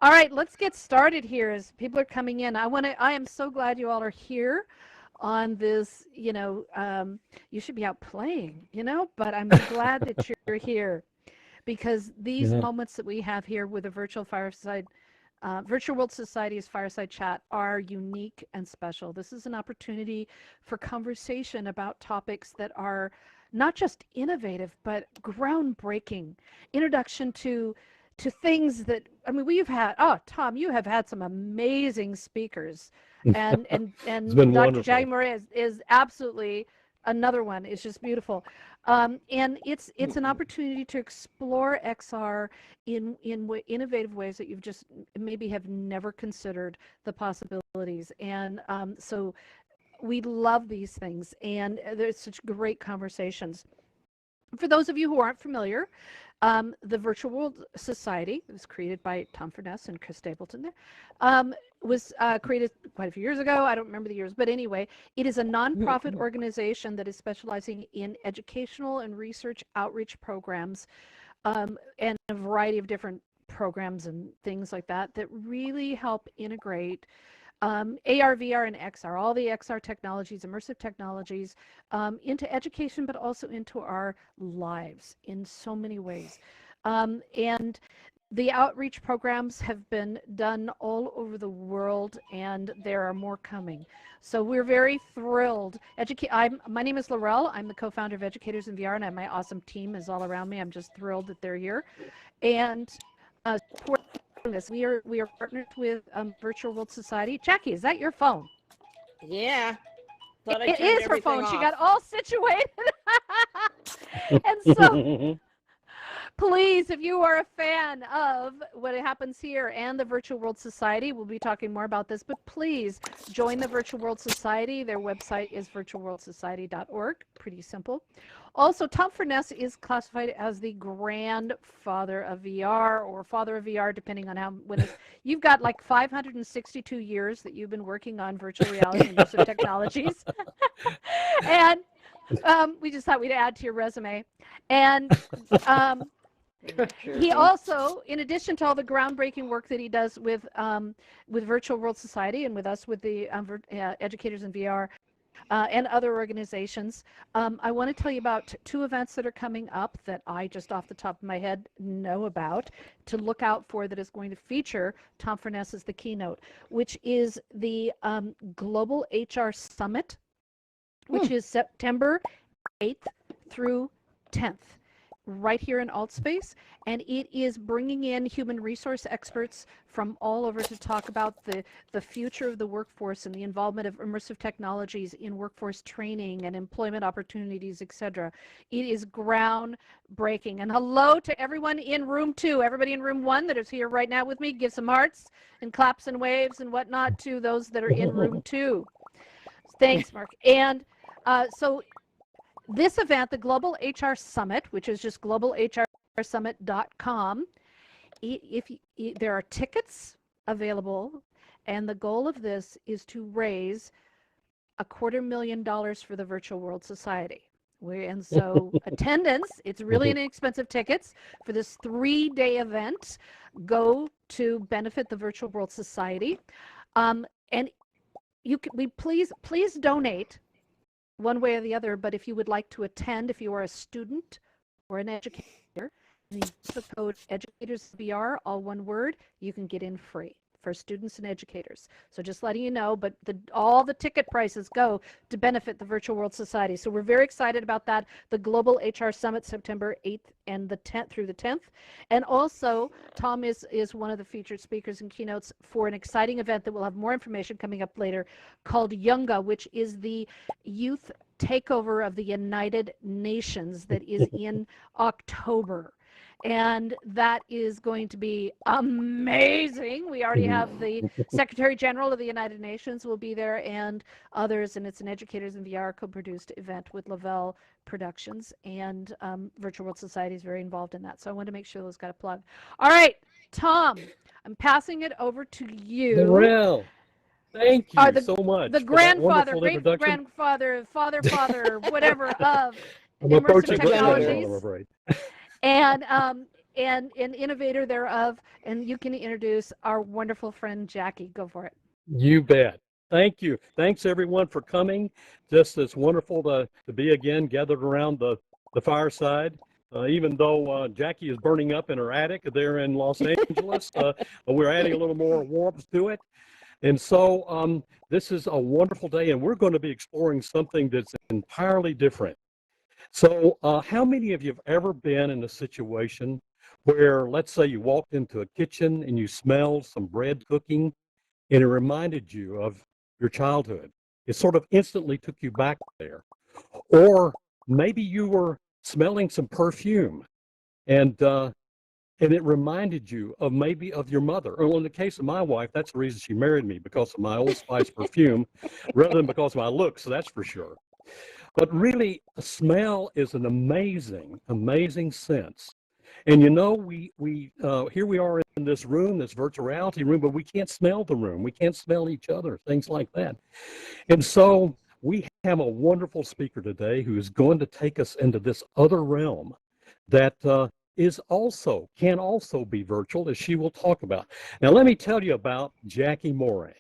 All right, let's get started here as people are coming in. I am so glad you all are here on this, you should be out playing, but I'm glad that you're here because these Yeah. moments that we have here with the virtual fireside, Virtual World Society's Fireside Chat are unique and special. This is an opportunity for conversation about topics that are not just innovative, but groundbreaking. Introduction to things that we've had. Oh, Tom, you have had some amazing speakers, and and It's and been Dr. wonderful. Jacquelyn Morie is absolutely another one. It's just beautiful, and it's an opportunity to explore XR in innovative ways that you've just maybe have never considered the possibilities, and so we love these things, and there's such great conversations. For those of you who aren't familiar, the Virtual World Society, it was created by Tom Furness and Chris Stapleton there, was created quite a few years ago. I don't remember the years, but anyway, it is a nonprofit organization that is specializing in educational and research outreach programs, and a variety of different programs and things like that that really help integrate AR, VR, and XR, all the XR technologies, immersive technologies, into education, but also into our lives in so many ways. And the outreach programs have been done all over the world, and there are more coming. So we're very thrilled. My name is Laurel. I'm the co-founder of Educators in VR, and my awesome team is all around me. I'm just thrilled that they're here. And for this, we are partnered with Virtual World Society. Jackie, is that your phone? Yeah. It is her phone. She got all situated. And so please, if you are a fan of what happens here and the Virtual World Society, we'll be talking more about this, but please join the Virtual World Society. Their website is virtualworldsociety.org. Pretty simple. Also, Tom Furness is classified as the grandfather of VR, or father of VR, depending on when you've got like 562 years that you've been working on virtual reality and immersive technologies. And we just thought we'd add to your resume. And he also, in addition to all the groundbreaking work that he does with Virtual World Society and with us, with the Educators in VR, and other organizations, I want to tell you about two events that are coming up that I just off the top of my head know about to look out for, that is going to feature Tom Furness as the keynote, which is the Global HR Summit, which is September 8th through 10th. Right here in AltSpace, and it is bringing in human resource experts from all over to talk about the future of the workforce and the involvement of immersive technologies in workforce training and employment opportunities, etc. It is groundbreaking. And hello to everyone in room 2, everybody in room 1 that is here right now with me. Give some hearts and claps and waves and whatnot to those that are in room 2. Thanks, Mark. And so this event, the Global HR Summit, which is just globalhrsummit.com, there are tickets available, and the goal of this is to raise $250,000 for the Virtual World Society. And so attendance, it's really inexpensive tickets for this 3-day event, go to benefit the Virtual World Society. And please donate one way or the other, but if you would like to attend, if you are a student or an educator, and use the code EducatorsVR, all one word, you can get in free for students and educators. So just letting you know, but all the ticket prices go to benefit the Virtual World Society. So we're very excited about that. The Global HR Summit, September 8th and the 10th through the 10th. And also, Tom is one of the featured speakers and keynotes for an exciting event that we'll have more information coming up later, called Yunga, which is the youth takeover of the United Nations that is in October. And that is going to be amazing. We already have the Secretary General of the United Nations will be there, and others, and it's an Educators in VR co-produced event with Lavelle Productions, and Virtual World Society is very involved in that. So I wanted to make sure those got a plug. All right, Tom, I'm passing it over to you. Laurel, thank you so much. The grandfather, great-grandfather, father, whatever, of immersive technologies. And and an innovator thereof. And you can introduce our wonderful friend Jackie. Go for it. You bet. Thank you. Thanks everyone for coming. Just it's wonderful to be again gathered around the fireside. Even though Jackie is burning up in her attic there in Los Angeles, we're adding a little more warmth to it. And so this is a wonderful day, and we're going to be exploring something that's entirely different. So how many of you have ever been in a situation where, let's say, you walked into a kitchen and you smelled some bread cooking, and it reminded you of your childhood? It sort of instantly took you back there. Or maybe you were smelling some perfume, and it reminded you of maybe of your mother. Or in the case of my wife, that's the reason she married me, because of my Old Spice perfume, rather than because of my looks, that's for sure. But really, a smell is an amazing, amazing sense. And you know, we here we are in this room, this virtual reality room, but we can't smell the room. We can't smell each other, things like that. And so we have a wonderful speaker today who is going to take us into this other realm that can also be virtual, as she will talk about. Now, let me tell you about Jacquelyn Morie.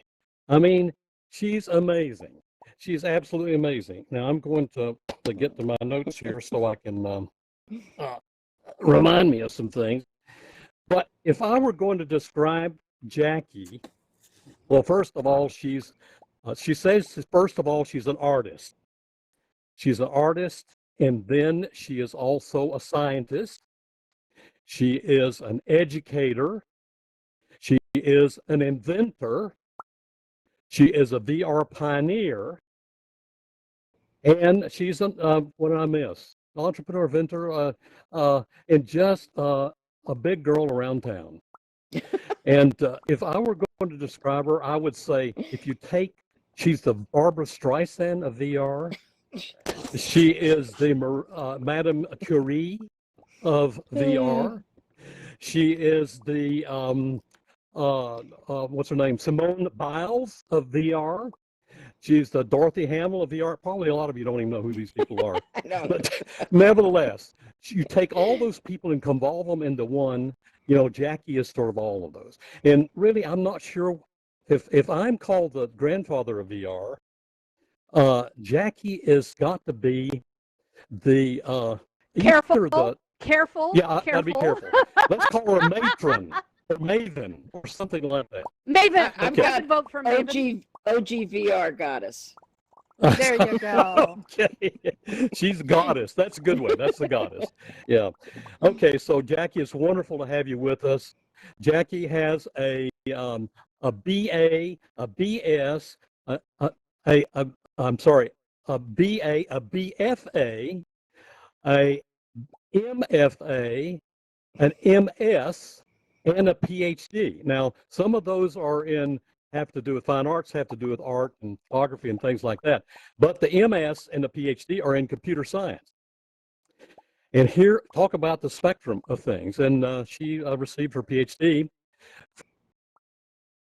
I mean, she's amazing. She's absolutely amazing. Now, I'm going to get to my notes here so I can remind me of some things. But if I were going to describe Jackie, well, first of all, she says, first of all, she's an artist. She's an artist, and then she is also a scientist. She is an educator. She is an inventor. She is a VR pioneer. And she's what did I miss? Entrepreneur, inventor, and just a big girl around town. And if I were going to describe her, I would say she's the Barbara Streisand of VR. She is the Madame Curie of VR. She is the what's her name? Simone Biles of VR. She's the Dorothy Hamill of VR. Probably a lot of you don't even know who these people are. But nevertheless, you take all those people and convolve them into one. You know, Jackie is sort of all of those. And really, I'm not sure if I'm called the grandfather of VR, Jackie has got to be the Careful. Yeah, I gotta be careful. Let's call her a matron or maven or something like that. Maven. I've Okay. got Vote for Maven. OG VR goddess. There you go. Okay, she's goddess. That's a good way. That's the goddess. Yeah. Okay, so Jackie, it's wonderful to have you with us. Jackie has a BA, a BS, I'm sorry, a BA, a BFA, a MFA, an MS, and a PhD. Now, some of those have to do with fine arts, have to do with art and photography and things like that. But the MS and the PhD are in computer science. And here, talk about the spectrum of things. And she received her PhD.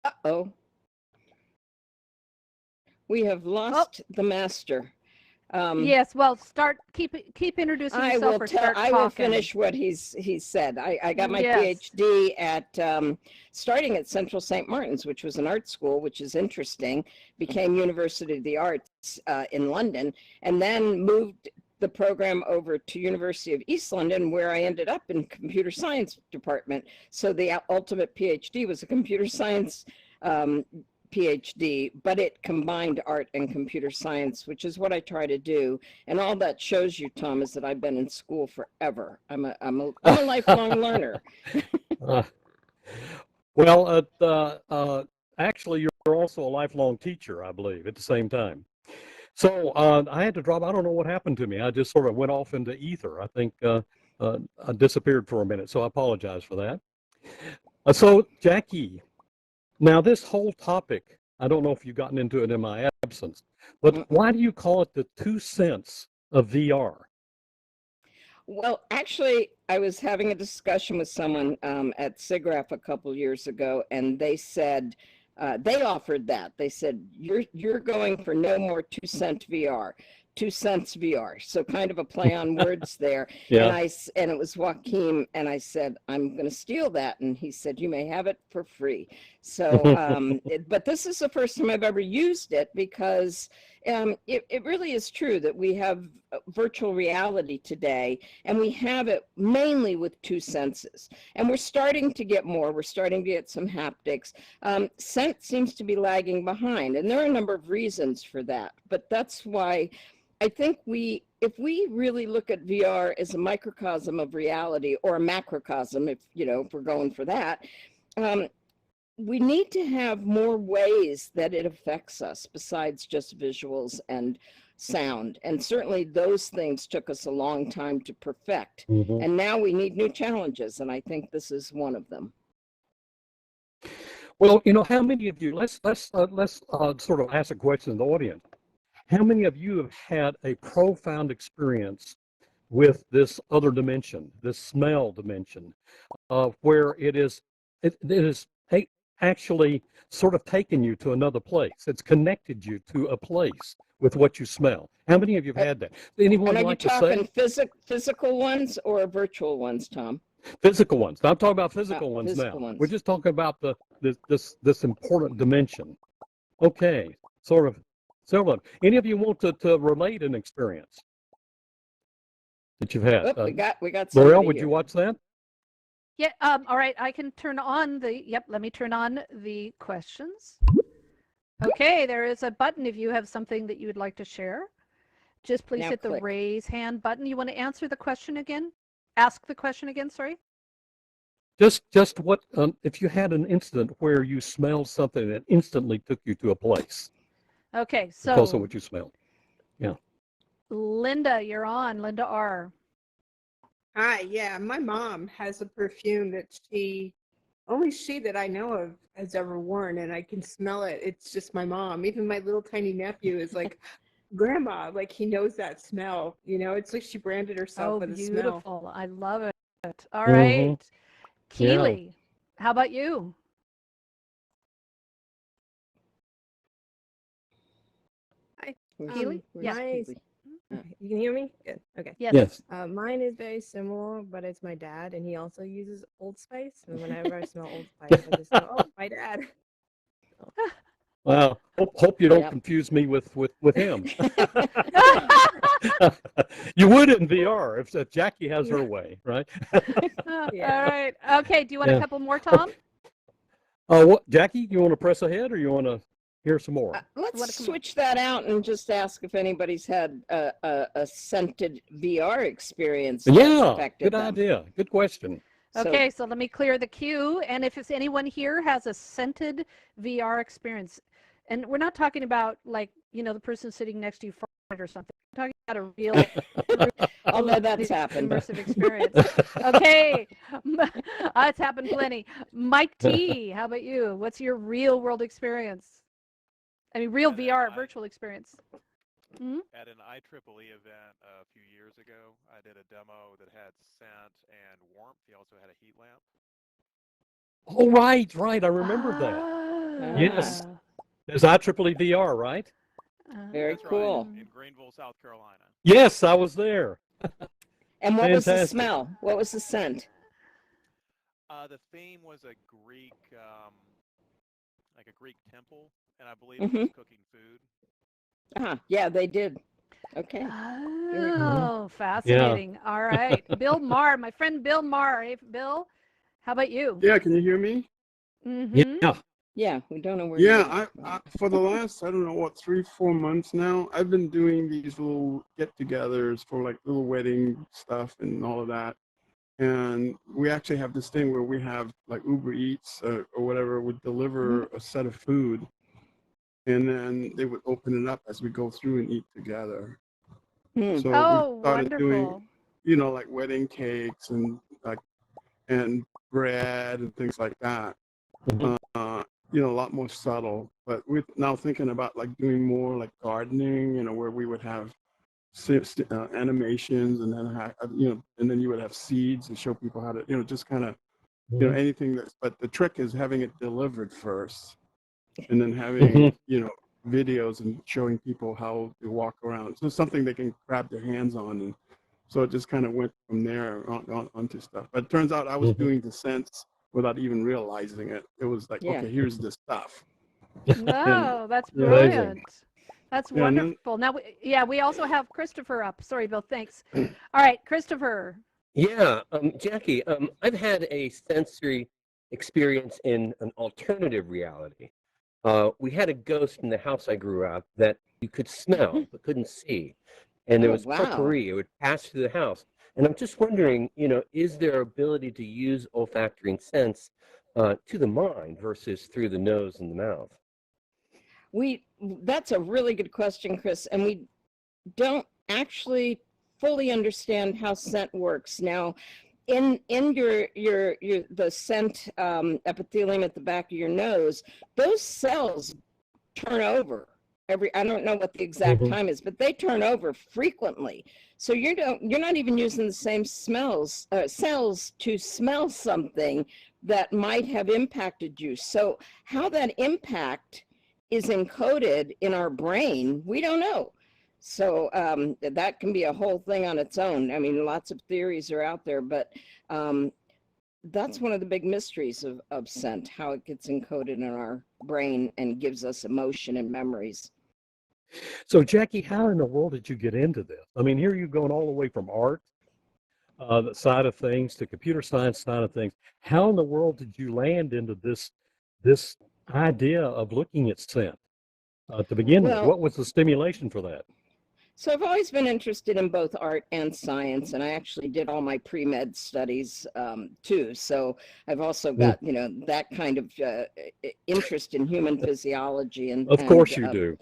Uh-oh. We have lost the master. Yes, well, keep introducing yourself or start talking. I will finish what he's said. I got my PhD at starting at Central St. Martin's, which was an art school, which is interesting, became University of the Arts in London, and then moved the program over to University of East London, where I ended up in computer science department. So the ultimate PhD was a computer science PhD, but it combined art and computer science, which is what I try to do. And all that shows you, Tom, is that I've been in school forever. I'm a lifelong learner. Well, actually, you're also a lifelong teacher, I believe, at the same time. So I had to drop. I don't know what happened to me. I just sort of went off into ether. I think I disappeared for a minute, so I apologize for that. So, Jackie, now, this whole topic, I don't know if you've gotten into it in my absence, but why do you call it the 2 cents of VR? Well, actually, I was having a discussion with someone at SIGGRAPH a couple years ago, and they said, they offered that. They said, you're going for no more 2 cent VR. 2 cents VR. So kind of a play on words there. Yeah. And it was Joaquin, and I said, I'm going to steal that. And he said, you may have it for free. So, but this is the first time I've ever used it, because it really is true that we have virtual reality today, and we have it mainly with 2 senses. And we're starting to get more. We're starting to get some haptics. Scent seems to be lagging behind, and there are a number of reasons for that. But that's why I think if we really look at VR as a microcosm of reality, or a macrocosm, if we're going for that, we need to have more ways that it affects us besides just visuals and sound. And certainly those things took us a long time to perfect. And now we need new challenges, and I think this is one of them. Well, how many of you, let's sort of ask a question in the audience. How many of you have had a profound experience with this other dimension, this smell dimension, where it is actually sort of taken you to another place? It's connected you to a place with what you smell. How many of you have had that? Anyone like to say? And are you talking physical ones or virtual ones, Tom? Physical ones. I'm talking about physical ones now. Ones. We're just talking about this important dimension. Okay, sort of. Several. Any of you want to relate an experience that you've had? Oh, we got. L'Oreal, would you watch that? Yeah. All right. I can turn on the. Yep. Let me turn on the questions. Okay. There is a button if you have something that you would like to share. Just please hit the raise hand button. You want to answer the question again? Ask the question again. Sorry. Just what if you had an incident where you smelled something that instantly took you to a place? Okay, so because of what you smell. Yeah. Linda, you're on. Linda R. Hi, yeah. My mom has a perfume that only she that I know of has ever worn, and I can smell it. It's just my mom. Even my little tiny nephew is like, Grandma, like he knows that smell. It's like she branded herself with a smell. Oh, beautiful. I love it. All right. Keely, how about you? Keely? Yeah. You can hear me? Good. Okay. Yes. Mine is very similar, but it's my dad, and he also uses Old Spice. And whenever I smell Old Spice, I just go, "Oh, my dad." Wow. Hope you don't confuse me with him. You would in VR if Jackie has her way, right? All right. Okay. Do you want a couple more, Tom? What, Jackie? You want to press ahead, or you want to hear some more? Let's switch that out and just ask if anybody's had a scented VR experience. Yeah, good idea. Good question. Okay, so let me clear the queue. And if anyone here has a scented VR experience, and we're not talking about like, the person sitting next to you or something. We're talking about a real, although that's happened, immersive experience. Okay, it's happened plenty. Mike T, how about you? What's your real world experience? I mean, real VR, virtual experience. At an IEEE event a few years ago, I did a demo that had scent and warmth. He also had a heat lamp. Oh, right. I remember that. Yes. There's IEEE VR, right? Very cool. Right, in Greenville, South Carolina. Yes, I was there. And what was the smell? What was the scent? The theme was a Greek, like a Greek temple, and I believe it was cooking food. Yeah, they did. Okay. Oh, fascinating. Yeah. All right. Bill Maher, my friend Bill Maher. Hey, Bill, how about you? Yeah, can you hear me? Yeah. Yeah, we don't know where. Yeah, I for the last, I don't know, 3-4 months now, I've been doing these little get-togethers for like little wedding stuff and all of that. And we actually have this thing where we have like Uber Eats or whatever would deliver a set of food, and then they would open it up as we go through and eat together. So we started wonderful. doing, like wedding cakes and and bread and things like that. A lot more subtle, but we're now thinking about like doing more like gardening, where we would have animations, and then and then you would have seeds and show people how to, just kind of, anything but the trick is having it delivered first, and then having, videos and showing people how to walk around. So something they can grab their hands on. And so it just kind of went from there onto stuff. But it turns out I was doing the scents without even realizing it. It was like, Yeah. okay, here's the stuff. No, that's Amazing. brilliant. That's Yeah, and then- wonderful. Now, we also have Christopher up. Sorry, Bill. Thanks. All right, Christopher. Yeah, Jackie, I've had a sensory experience in an alternative reality. We had a ghost in the house I grew up that you could smell but couldn't see. And there Oh, was wow. potpourri. It would pass through the house. And I'm just wondering, is there ability to use olfactory and sense to the mind versus through the nose and the mouth? That's a really good question, Chris. And we don't actually fully understand how scent works. Now, in your the scent epithelium at the back of your nose, those cells turn over I don't know what the exact time is, but they turn over frequently. So you're not even using the same cells to smell something that might have impacted you. So how that impact is encoded in our brain, we don't know. So that can be a whole thing on its own. I mean, lots of theories are out there, but that's one of the big mysteries of scent, how it gets encoded in our brain and gives us emotion and memories. So, Jackie, how in the world did you get into this? I mean, here you're going all the way from art the side of things to computer science side of things. How in the world did you land into this idea of looking at scent to begin with? What was the stimulation for that? So I've always been interested in both art and science, and I actually did all my pre-med studies too. So I've also got, that kind of interest in human physiology and of course you do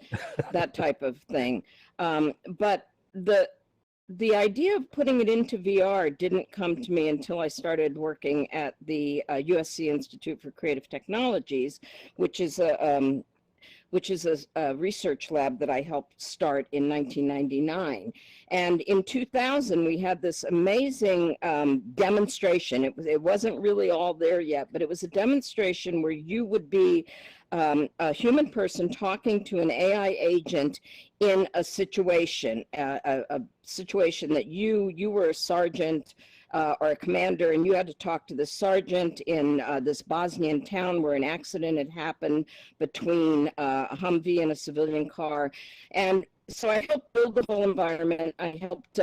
that type of thing. But the idea of putting it into VR didn't come to me until I started working at the USC Institute for Creative Technologies, which is a research lab that I helped start in 1999. And in 2000, we had this amazing demonstration. It wasn't really all there yet, but it was a demonstration where you would be a human person talking to an AI agent in a situation that you were a sergeant or a commander, and you had to talk to the sergeant in this Bosnian town where an accident had happened between a Humvee and a civilian car. And so I helped build the whole environment. I helped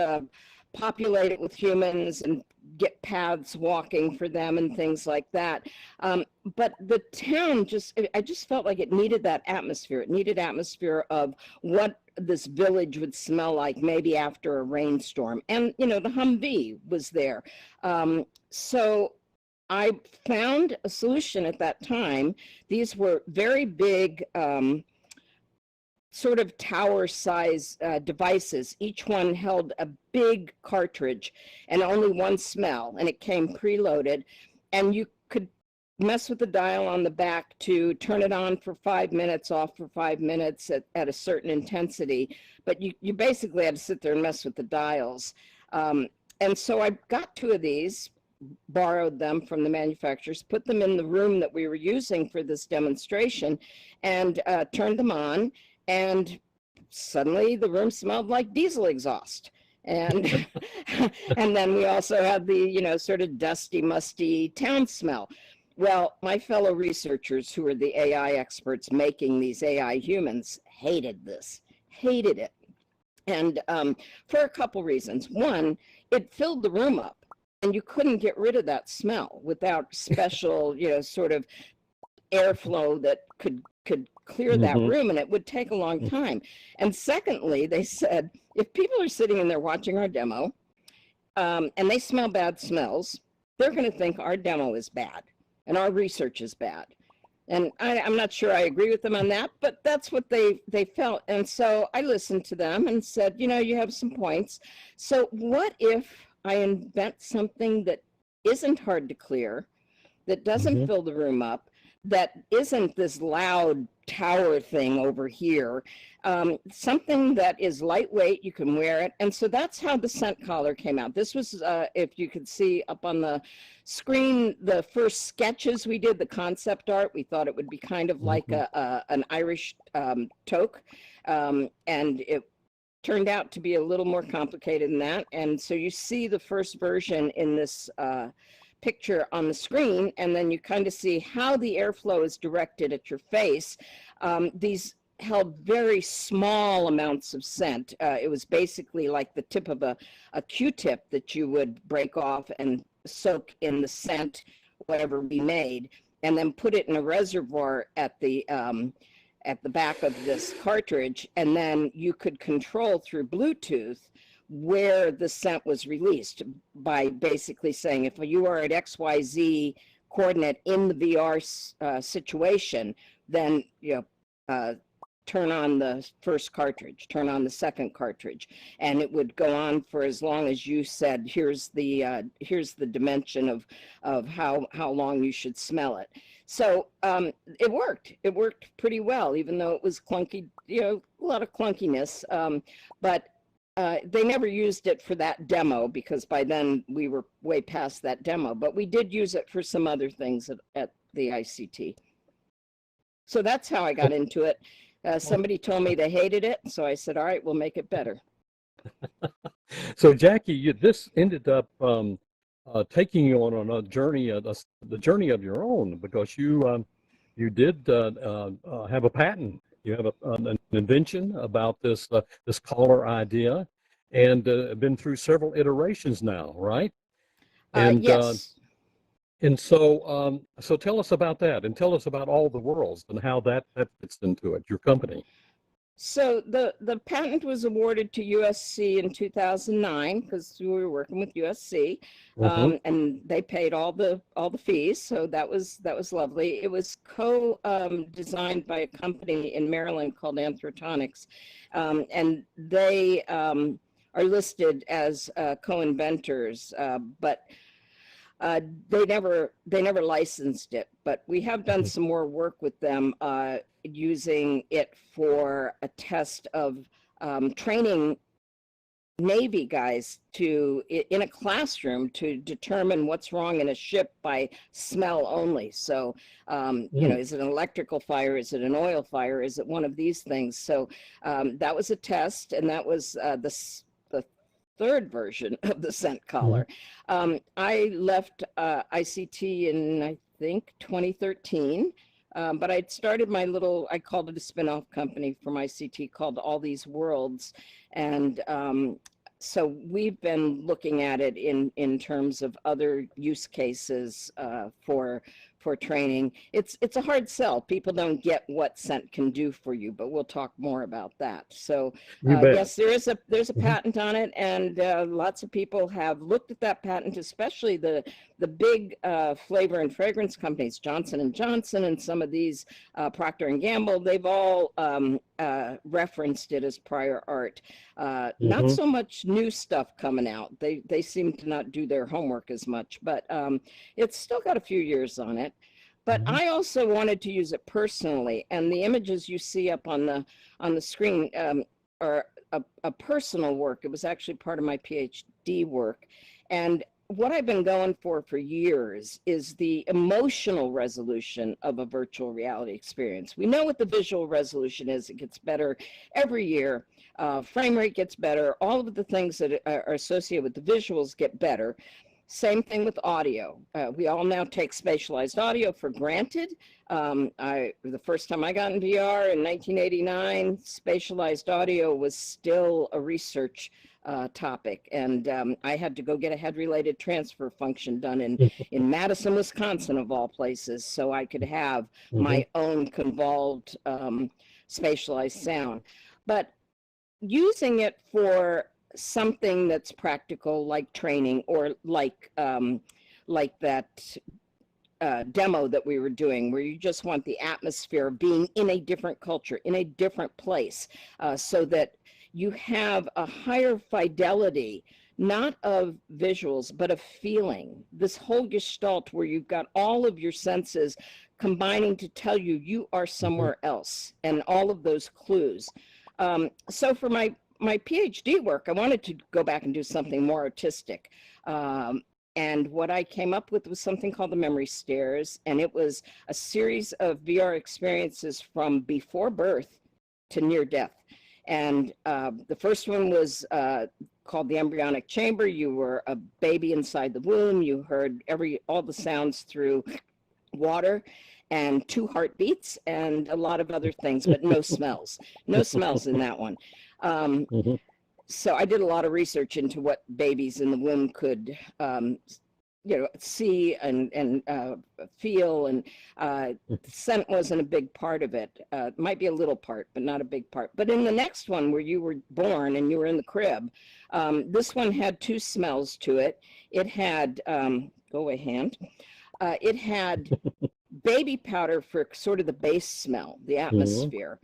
populate it with humans and get paths walking for them and things like that. But the town I just felt like it needed that atmosphere. It needed atmosphere of what this village would smell like maybe after a rainstorm. And, the Humvee was there. So I found a solution at that time. These were very big, sort of tower size devices. Each one held a big cartridge and only one smell, and it came preloaded. And you could mess with the dial on the back to turn it on for 5 minutes, off for 5 minutes at a certain intensity. But you basically had to sit there and mess with the dials. And so I got 2 of these, borrowed them from the manufacturers, put them in the room that we were using for this demonstration, and turned them on. And suddenly the room smelled like diesel exhaust. And and then we also had the, sort of dusty, musty town smell. Well, my fellow researchers who are the AI experts making these AI humans hated it. And for a couple reasons. One, it filled the room up and you couldn't get rid of that smell without special, sort of airflow that could clear that room, and it would take a long time. And secondly, they said, if people are sitting in there watching our demo and they smell bad smells, they're going to think our demo is bad and our research is bad. And I'm not sure I agree with them on that, but that's what they felt. And so I listened to them and said, you have some points. So what if I invent something that isn't hard to clear, that doesn't fill the room up, that isn't this loud tower thing over here. Something that is lightweight, you can wear it. And so that's how the scent collar came out. This was, if you could see up on the screen, the first sketches we did, the concept art. We thought it would be kind of like an Irish toque. And it turned out to be a little more complicated than that. And so you see the first version in this picture on the screen, and then you kind of see how the airflow is directed at your face. These held very small amounts of scent. It was basically like the tip of a Q-tip that you would break off and soak in the scent, whatever we made, and then put it in a reservoir at the back of this cartridge, and then you could control through Bluetooth where the scent was released by basically saying, if you are at XYZ coordinate in the VR situation, then turn on the first cartridge, turn on the second cartridge, and it would go on for as long as you said, here's the dimension of how long you should smell it. So it worked pretty well, even though it was clunky, a lot of clunkiness, but they never used it for that demo, because by then we were way past that demo, but we did use it for some other things at the ICT. So that's how I got into it. Somebody told me they hated it, so I said, all right, we'll make it better. So Jackie, this ended up taking you on a journey, the journey of your own, because you did have a patent. You have an invention about this collar idea, and been through several iterations now, right? And yes. And so tell us about that, and tell us about all the worlds and how that fits into it, your company. So the patent was awarded to USC in 2009, because we were working with USC, and they paid all the fees. So that was lovely. It was designed by a company in Maryland called Anthrotonics, and they are listed as co-inventors, but they never licensed it. But we have done some more work with them, using it for a test of training Navy guys in a classroom to determine what's wrong in a ship by smell only. So, is it an electrical fire? Is it an oil fire? Is it one of these things? So that was a test, and that was the third version of the scent collar. I left ICT in, I think, 2013. But I'd started my I called it a spin-off company from ICT called All These Worlds. And so we've been looking at it in terms of other use cases for training. It's a hard sell. People don't get what scent can do for you, but we'll talk more about that. So yes, there's a patent on it, and lots of people have looked at that patent, especially the big flavor and fragrance companies, Johnson & Johnson, and some of these, Procter & Gamble. They've all referenced it as prior art. Not so much new stuff coming out. They seem to not do their homework as much, but it's still got a few years on it. But I also wanted to use it personally, and the images you see up on the screen are a personal work. It was actually part of my PhD work, and what I've been going for years is the emotional resolution of a virtual reality experience. We know what the visual resolution is. It gets better every year. Frame rate gets better. All of the things that are associated with the visuals get better. Same thing with audio. We all now take spatialized audio for granted. The first time I got in VR in 1989, spatialized audio was still a research topic, and I had to go get a head-related transfer function done in Madison, Wisconsin, of all places, so I could have my own convolved spatialized sound. But using it for something that's practical, like training, or like that demo that we were doing, where you just want the atmosphere of being in a different culture, in a different place, so that you have a higher fidelity, not of visuals, but of feeling. This whole gestalt where you've got all of your senses combining to tell you you are somewhere else, and all of those clues. So for my PhD work, I wanted to go back and do something more artistic. And what I came up with was something called the memory stairs, and it was a series of VR experiences from before birth to near death. And the first one was called the Embryonic Chamber. You were a baby inside the womb. You heard all the sounds through water and 2 heartbeats and a lot of other things, but no smells. No smells in that one. So I did a lot of research into what babies in the womb could, see and feel, and scent wasn't a big part of it. It might be a little part, but not a big part. But in the next one, where you were born and you were in the crib, this one had 2 smells to it. It had, go away hand, it had baby powder for sort of the base smell, the atmosphere.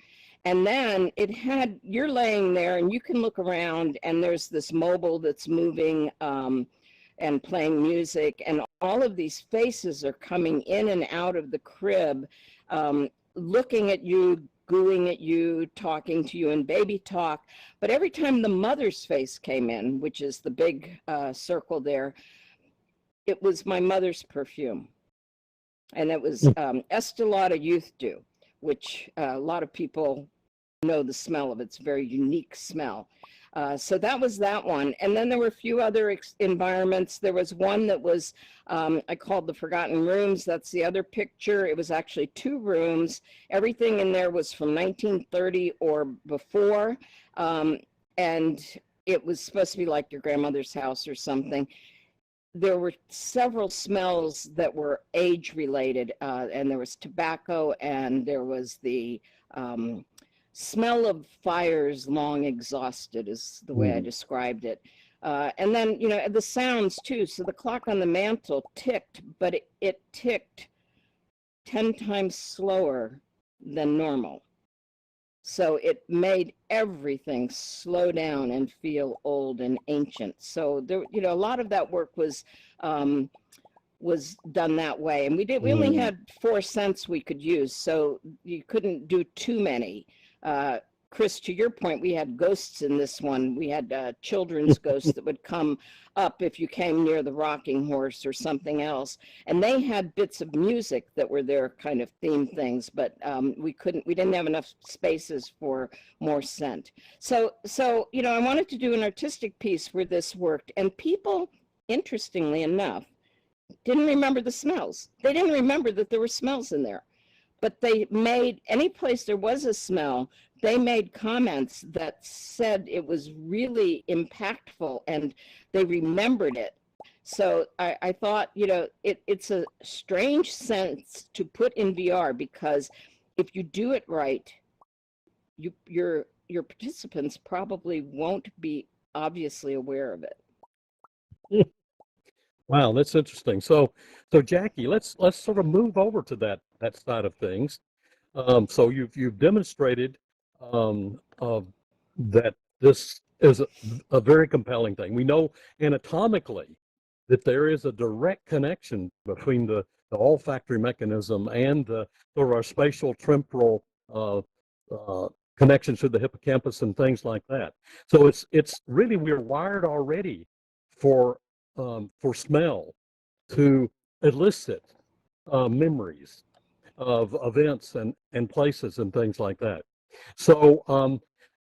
And then it had, you're laying there and you can look around, and there's this mobile that's moving and playing music, and all of these faces are coming in and out of the crib, looking at you, gooing at you, talking to you in baby talk. But every time the mother's face came in, which is the big circle there, it was my mother's perfume. And it was Estee Lauder Youth Dew, which a lot of people know the smell of. It's a very unique smell. So that was that one. And then there were a few other environments. There was one that was, I called the Forgotten Rooms. That's the other picture. It was actually 2 rooms. Everything in there was from 1930 or before. And it was supposed to be like your grandmother's house or something. There were several smells that were age related, and there was tobacco, and there was the smell of fires long exhausted, is the way I described it. And then, the sounds too. So the clock on the mantle ticked, but it ticked 10 times slower than normal. So it made everything slow down and feel old and ancient. So there, a lot of that work was done that way. And we only had 4 scents we could use, so you couldn't do too many. Chris, to your point, we had ghosts in this one. We had children's ghosts that would come up if you came near the rocking horse or something else. And they had bits of music that were their kind of theme things, but we didn't have enough spaces for more scent. So, I wanted to do an artistic piece where this worked, and people, interestingly enough, didn't remember the smells. They didn't remember that there were smells in there. But they made, any place there was a smell, they made comments that said it was really impactful, and they remembered it. So I thought, it's a strange sense to put in VR, because if you do it right, your participants probably won't be obviously aware of it. Wow, that's interesting. So Jackie, let's sort of move over to that side of things. So you've demonstrated that this is a very compelling thing. We know anatomically that there is a direct connection between the olfactory mechanism and the sort of our spatial temporal connections to the hippocampus and things like that. So it's really, we're wired already for smell to elicit memories of events and places and things like that. So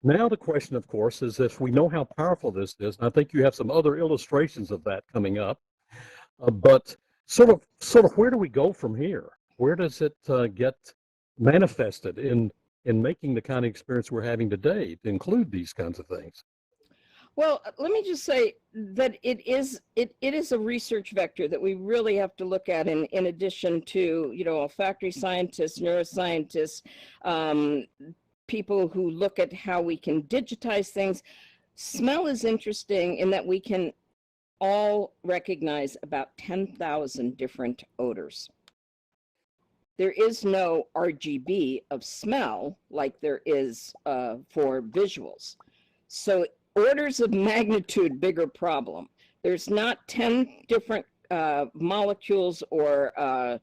now the question, of course, is if we know how powerful this is, and I think you have some other illustrations of that coming up, but sort of where do we go from here? Where does it get manifested in making the kind of experience we're having today to include these kinds of things? Well, let me just say that it is a research vector that we really have to look at in addition to, olfactory scientists, neuroscientists, people who look at how we can digitize things. Smell is interesting in that we can all recognize about 10,000 different odors. There is no RGB of smell like there is for visuals. So orders of magnitude bigger problem. There's not 10 different molecules or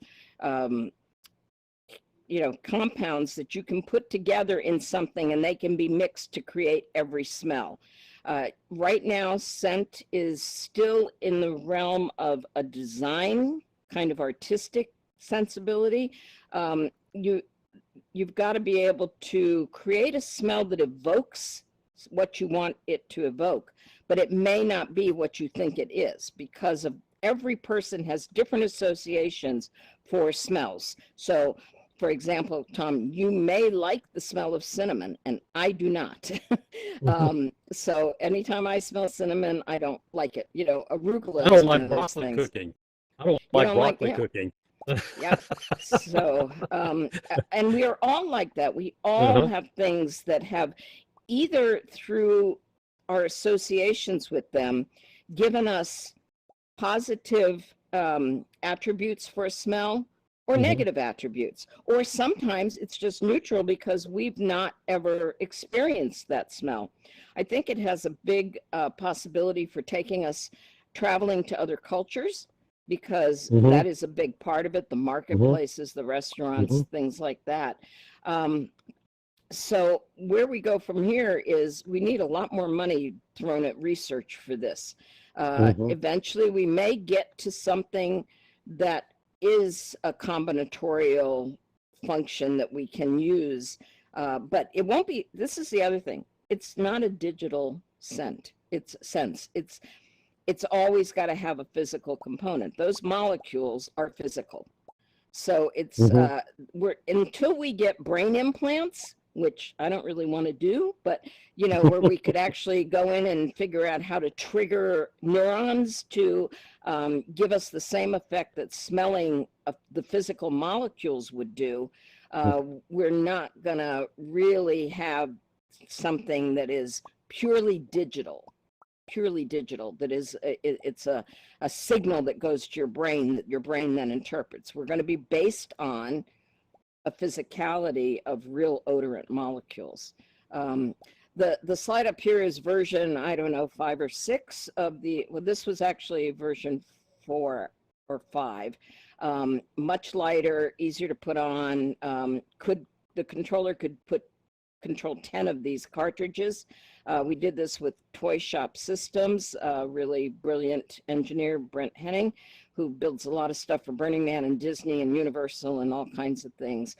compounds that you can put together in something, and they can be mixed to create every smell. Right now, scent is still in the realm of a design, kind of artistic sensibility. You've got to be able to create a smell that evokes what you want it to evoke, but it may not be what you think it is, because of every person has different associations for smells. So, for example, Tom, you may like the smell of cinnamon, and I do not. So anytime I smell cinnamon, I don't like it. Arugula. I don't like broccoli cooking. I don't like broccoli cooking. Yeah. So, and we are all like that. We all have things that have, either through our associations with them, given us positive attributes for a smell, or negative attributes, or sometimes it's just neutral because we've not ever experienced that smell. I think it has a big possibility for taking us traveling to other cultures, because that is a big part of it, the marketplaces, the restaurants, things like that. So where we go from here is we need a lot more money thrown at research for this. Eventually we may get to something that is a combinatorial function that we can use, but it won't be. This is the other thing. It's not a digital scent. It's sense. It's always got to have a physical component. Those molecules are physical. So it's until we get brain implants, which I don't really want to do, but where we could actually go in and figure out how to trigger neurons to give us the same effect that smelling the physical molecules would do, we're not going to really have something that is purely digital, that is, it's a signal that goes to your brain that your brain then interprets. We're going to be based on a physicality of real odorant molecules. The slide up here is version, I don't know, 5 or 6 of the, well, this was actually version 4 or 5. Much lighter, easier to put on. The controller could control 10 of these cartridges. We did this with Toy Shop Systems, really brilliant engineer, Brent Henning, who builds a lot of stuff for Burning Man and Disney and Universal and all kinds of things.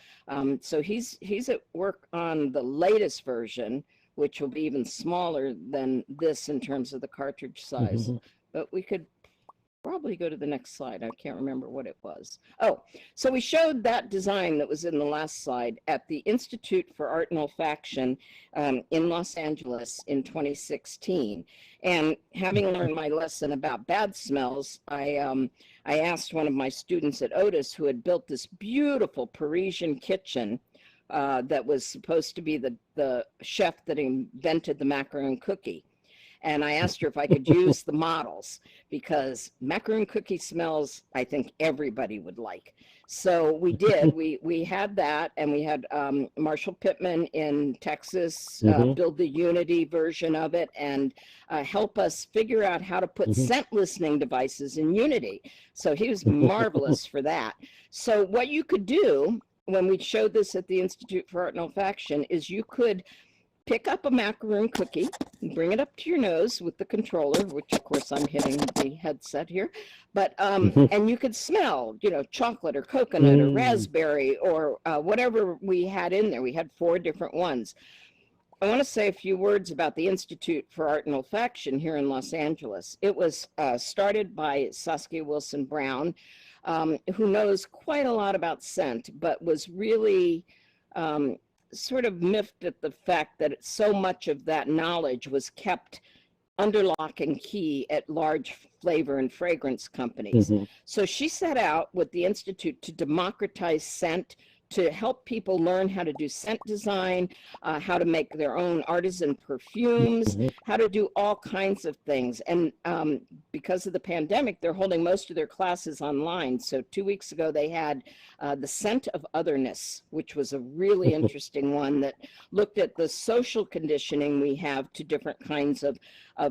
So he's at work on the latest version, which will be even smaller than this in terms of the cartridge size. But we could probably go to the next slide. I can't remember what it was. Oh, so we showed that design that was in the last slide at the Institute for Art and Olfaction in Los Angeles in 2016. And having learned my lesson about bad smells, I asked one of my students at Otis, who had built this beautiful Parisian kitchen that was supposed to be the chef that invented the macaroon cookie. And I asked her if I could use the models, because macaroon cookie smells, I think everybody would like. So we did. We had that, and we had Marshall Pittman in Texas build the Unity version of it and help us figure out how to put scent listening devices in Unity. So he was marvelous for that. So what you could do when we showed this at the Institute for Art and Olfaction is you could pick up a macaroon cookie, bring it up to your nose with the controller, which of course I'm hitting the headset here, but and you could smell, chocolate or coconut or raspberry or whatever we had in there. We had 4 different ones. I want to say a few words about the Institute for Art and Olfaction here in Los Angeles. It was started by Saskia Wilson Brown, who knows quite a lot about scent, but was really sort of miffed at the fact that so much of that knowledge was kept under lock and key at large flavor and fragrance companies. So she set out with the Institute to democratize scent, to help people learn how to do scent design, how to make their own artisan perfumes, how to do all kinds of things. And because of the pandemic, they're holding most of their classes online. So 2 weeks ago, they had the Scent of Otherness, which was a really interesting one that looked at the social conditioning we have to different kinds of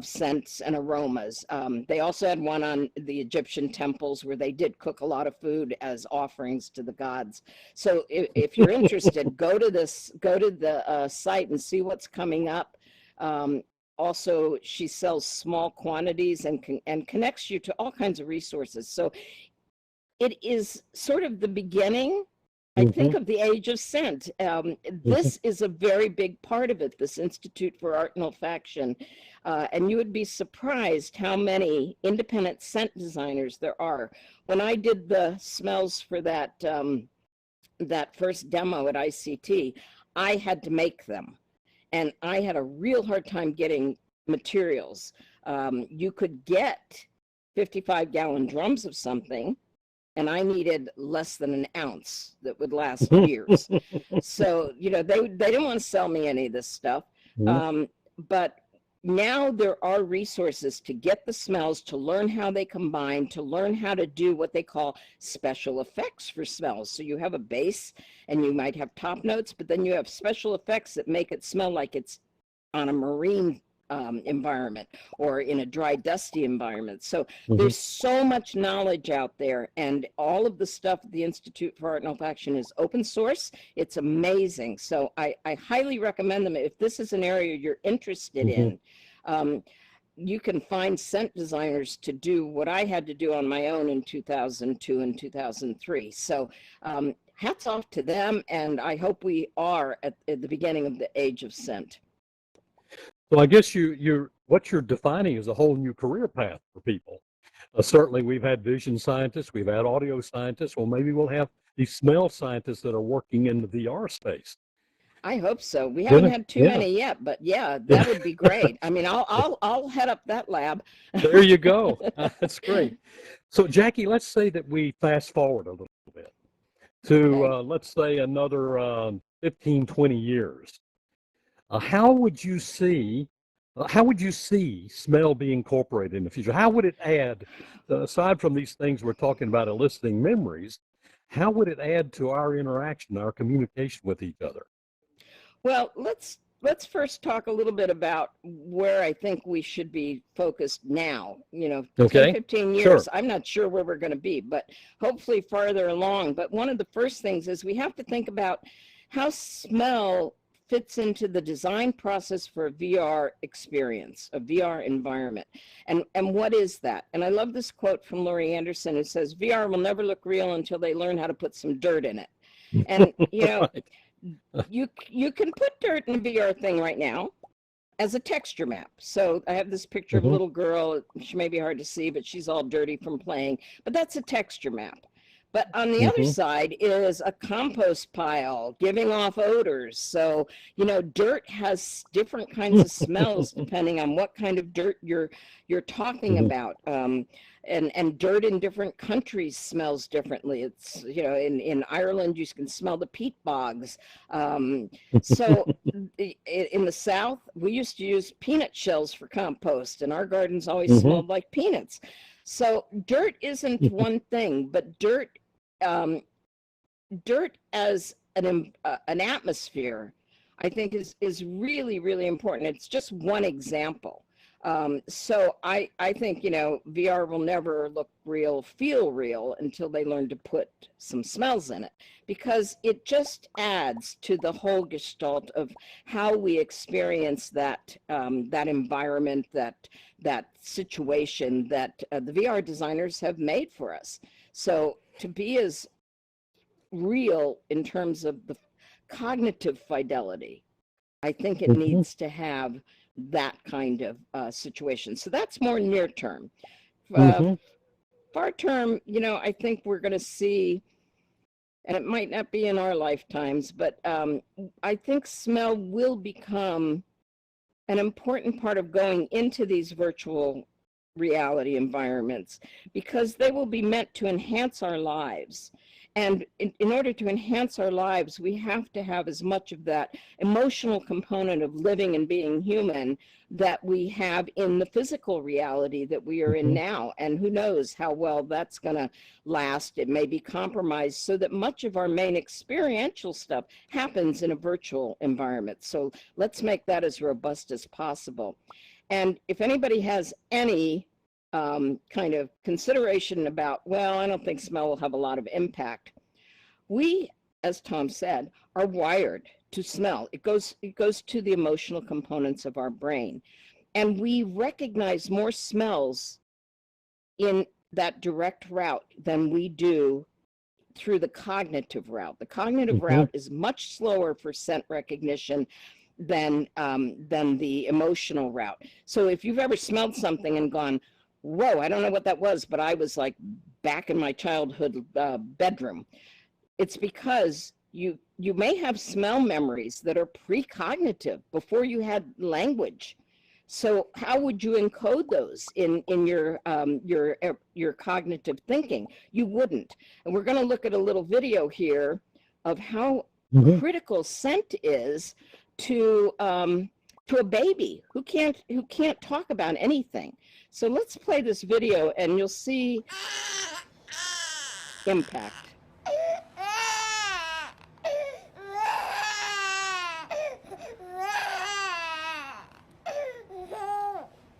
scents and aromas. They also had one on the Egyptian temples, where they did cook a lot of food as offerings to the gods. So if you're interested, go to the site and see what's coming up. Also, she sells small quantities and connects you to all kinds of resources. So it is sort of the beginning, I think, of the age of scent. This is a very big part of it, this Institute for Art and Olfaction. And you would be surprised how many independent scent designers there are. When I did the smells for that, that first demo at ICT, I had to make them. And I had a real hard time getting materials. You could get 55-gallon drums of something, and I needed less than an ounce that would last years. So, you know, they didn't want to sell me any of this stuff. But now there are resources to get the smells, to learn how they combine, to learn how to do what they call special effects for smells. So you have a base and you might have top notes, but then you have special effects that make it smell like it's on a marine environment or in a dry, dusty environment. So there's so much knowledge out there, and all of the stuff at the Institute for Art and Olfaction is open source. It's amazing. So I highly recommend them. If this is an area you're interested in, you can find scent designers to do what I had to do on my own in 2002 and 2003. So hats off to them, and I hope we are at the beginning of the age of scent. So I guess what you're defining is a whole new career path for people. Certainly, we've had vision scientists, we've had audio scientists. Well, maybe we'll have these smell scientists that are working in the VR space. I hope so. We haven't had too many yet, but yeah, that would be great. I mean, I'll head up that lab. There you go. That's great. So, Jackie, let's say that we fast forward a little bit to let's say another 15, 20 years. How would you see smell be incorporated in the future? How would it add, aside from these things we're talking about eliciting memories, how would it add to our interaction, our communication with each other? Well, let's first talk a little bit about where I think we should be focused now. You know, 10, 15 years, sure. I'm not sure where we're going to be, but hopefully farther along. But one of the first things is we have to think about how smell fits into the design process for a VR experience, a VR environment. And what is that? And I love this quote from Laurie Anderson, who says, VR will never look real until they learn how to put some dirt in it. And, you know, you can put dirt in a VR thing right now as a texture map. So I have this picture of a little girl. She may be hard to see, but she's all dirty from playing. But that's a texture map. But on the other side is a compost pile giving off odors. So, you know, dirt has different kinds of smells depending on what kind of dirt you're talking about. And dirt in different countries smells differently. It's, you know, in Ireland, you can smell the peat bogs. So in the South, we used to use peanut shells for compost, and our gardens always smelled like peanuts. So dirt isn't one thing, but dirt as an atmosphere, I think is really, really important. It's just one example. So I think, you know, VR will never look real, feel real until they learn to put some smells in it, because it just adds to the whole gestalt of how we experience that that environment, that situation that the VR designers have made for us. So to be as real in terms of the cognitive fidelity, I think it needs to have that kind of situation. So that's more near term. Far term, you know, I think we're going to see, and it might not be in our lifetimes, but I think smell will become an important part of going into these virtual reality environments, because they will be meant to enhance our lives. And in order to enhance our lives, we have to have as much of that emotional component of living and being human that we have in the physical reality that we are in now. And who knows how well that's going to last. It may be compromised, so that much of our main experiential stuff happens in a virtual environment. So let's make that as robust as possible. And if anybody has any kind of consideration about, well, I don't think smell will have a lot of impact. We as Tom said, are wired to smell. It goes to the emotional components of our brain. And we recognize more smells in that direct route than we do through the cognitive route. The cognitive route is much slower for scent recognition than the emotional route. So if you've ever smelled something and gone, whoa, I don't know what that was, but I was like back in my childhood bedroom, it's because you may have smell memories that are precognitive before you had language. So how would you encode those in your cognitive thinking? You wouldn't. And we're going to look at a little video here of how critical scent is to a baby who can't talk about anything. So let's play this video and you'll see impact.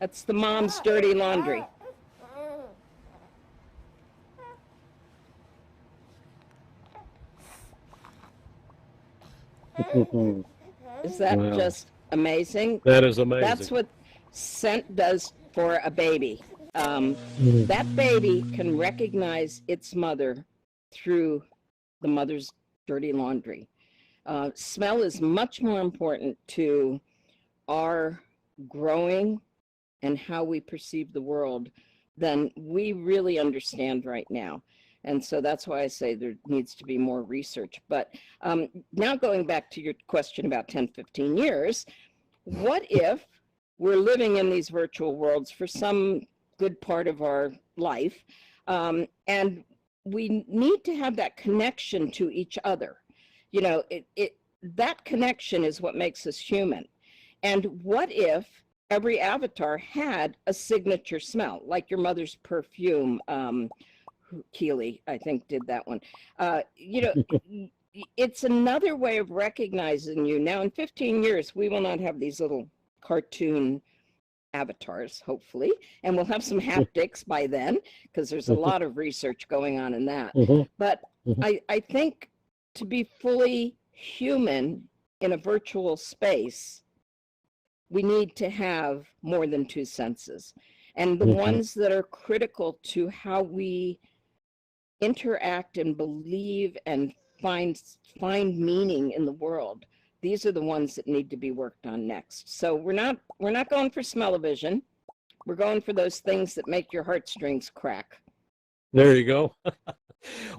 That's the mom's dirty laundry. Is that just amazing? That is amazing. That's what scent does for a baby. That baby can recognize its mother through the mother's dirty laundry. Smell is much more important to our growing and how we perceive the world than we really understand right now. And so that's why I say there needs to be more research. But now going back to your question about 10, 15 years, what if we're living in these virtual worlds for some good part of our life, and we need to have that connection to each other? You know, that connection is what makes us human. And what if every avatar had a signature smell, like your mother's perfume? Keely, I think, did that one. You know, it's another way of recognizing you. Now, in 15 years, we will not have these little cartoon avatars, hopefully, and we'll have some haptics by then, because there's a lot of research going on in that. But I think to be fully human in a virtual space, we need to have more than two senses. And the ones that are critical to how we interact and believe and find meaning in the world, these are the ones that need to be worked on next. So we're not going for smell-o-vision. We're going for those things that make your heartstrings crack. There you go.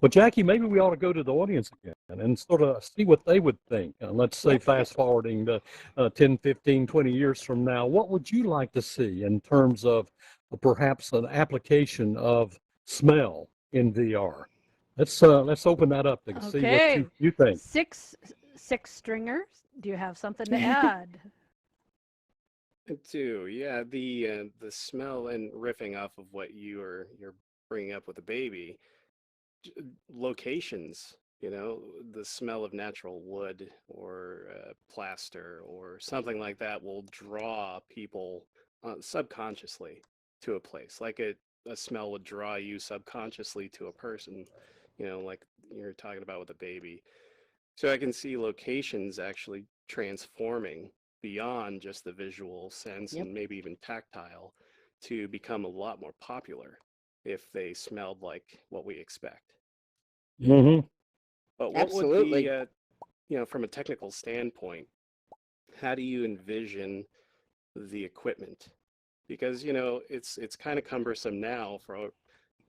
Well, Jackie, maybe we ought to go to the audience again and sort of see what they would think. Let's say fast forwarding to 10, 15, 20 years from now, what would you like to see in terms of perhaps an application of smell in VR? Let's open that up to see what you think. Six stringers, do you have something to add? I do, yeah. The smell, and riffing off of what you're bringing up with the baby, locations, you know, the smell of natural wood or plaster or something like that will draw people subconsciously to a place, like a smell would draw you subconsciously to a person, you know, like you're talking about with a baby. So I can see locations actually transforming beyond just the visual sense and maybe even tactile to become a lot more popular if they smelled like what we expect. But what would be, you know, from a technical standpoint, how do you envision the equipment? Because, you know, it's kind of cumbersome now for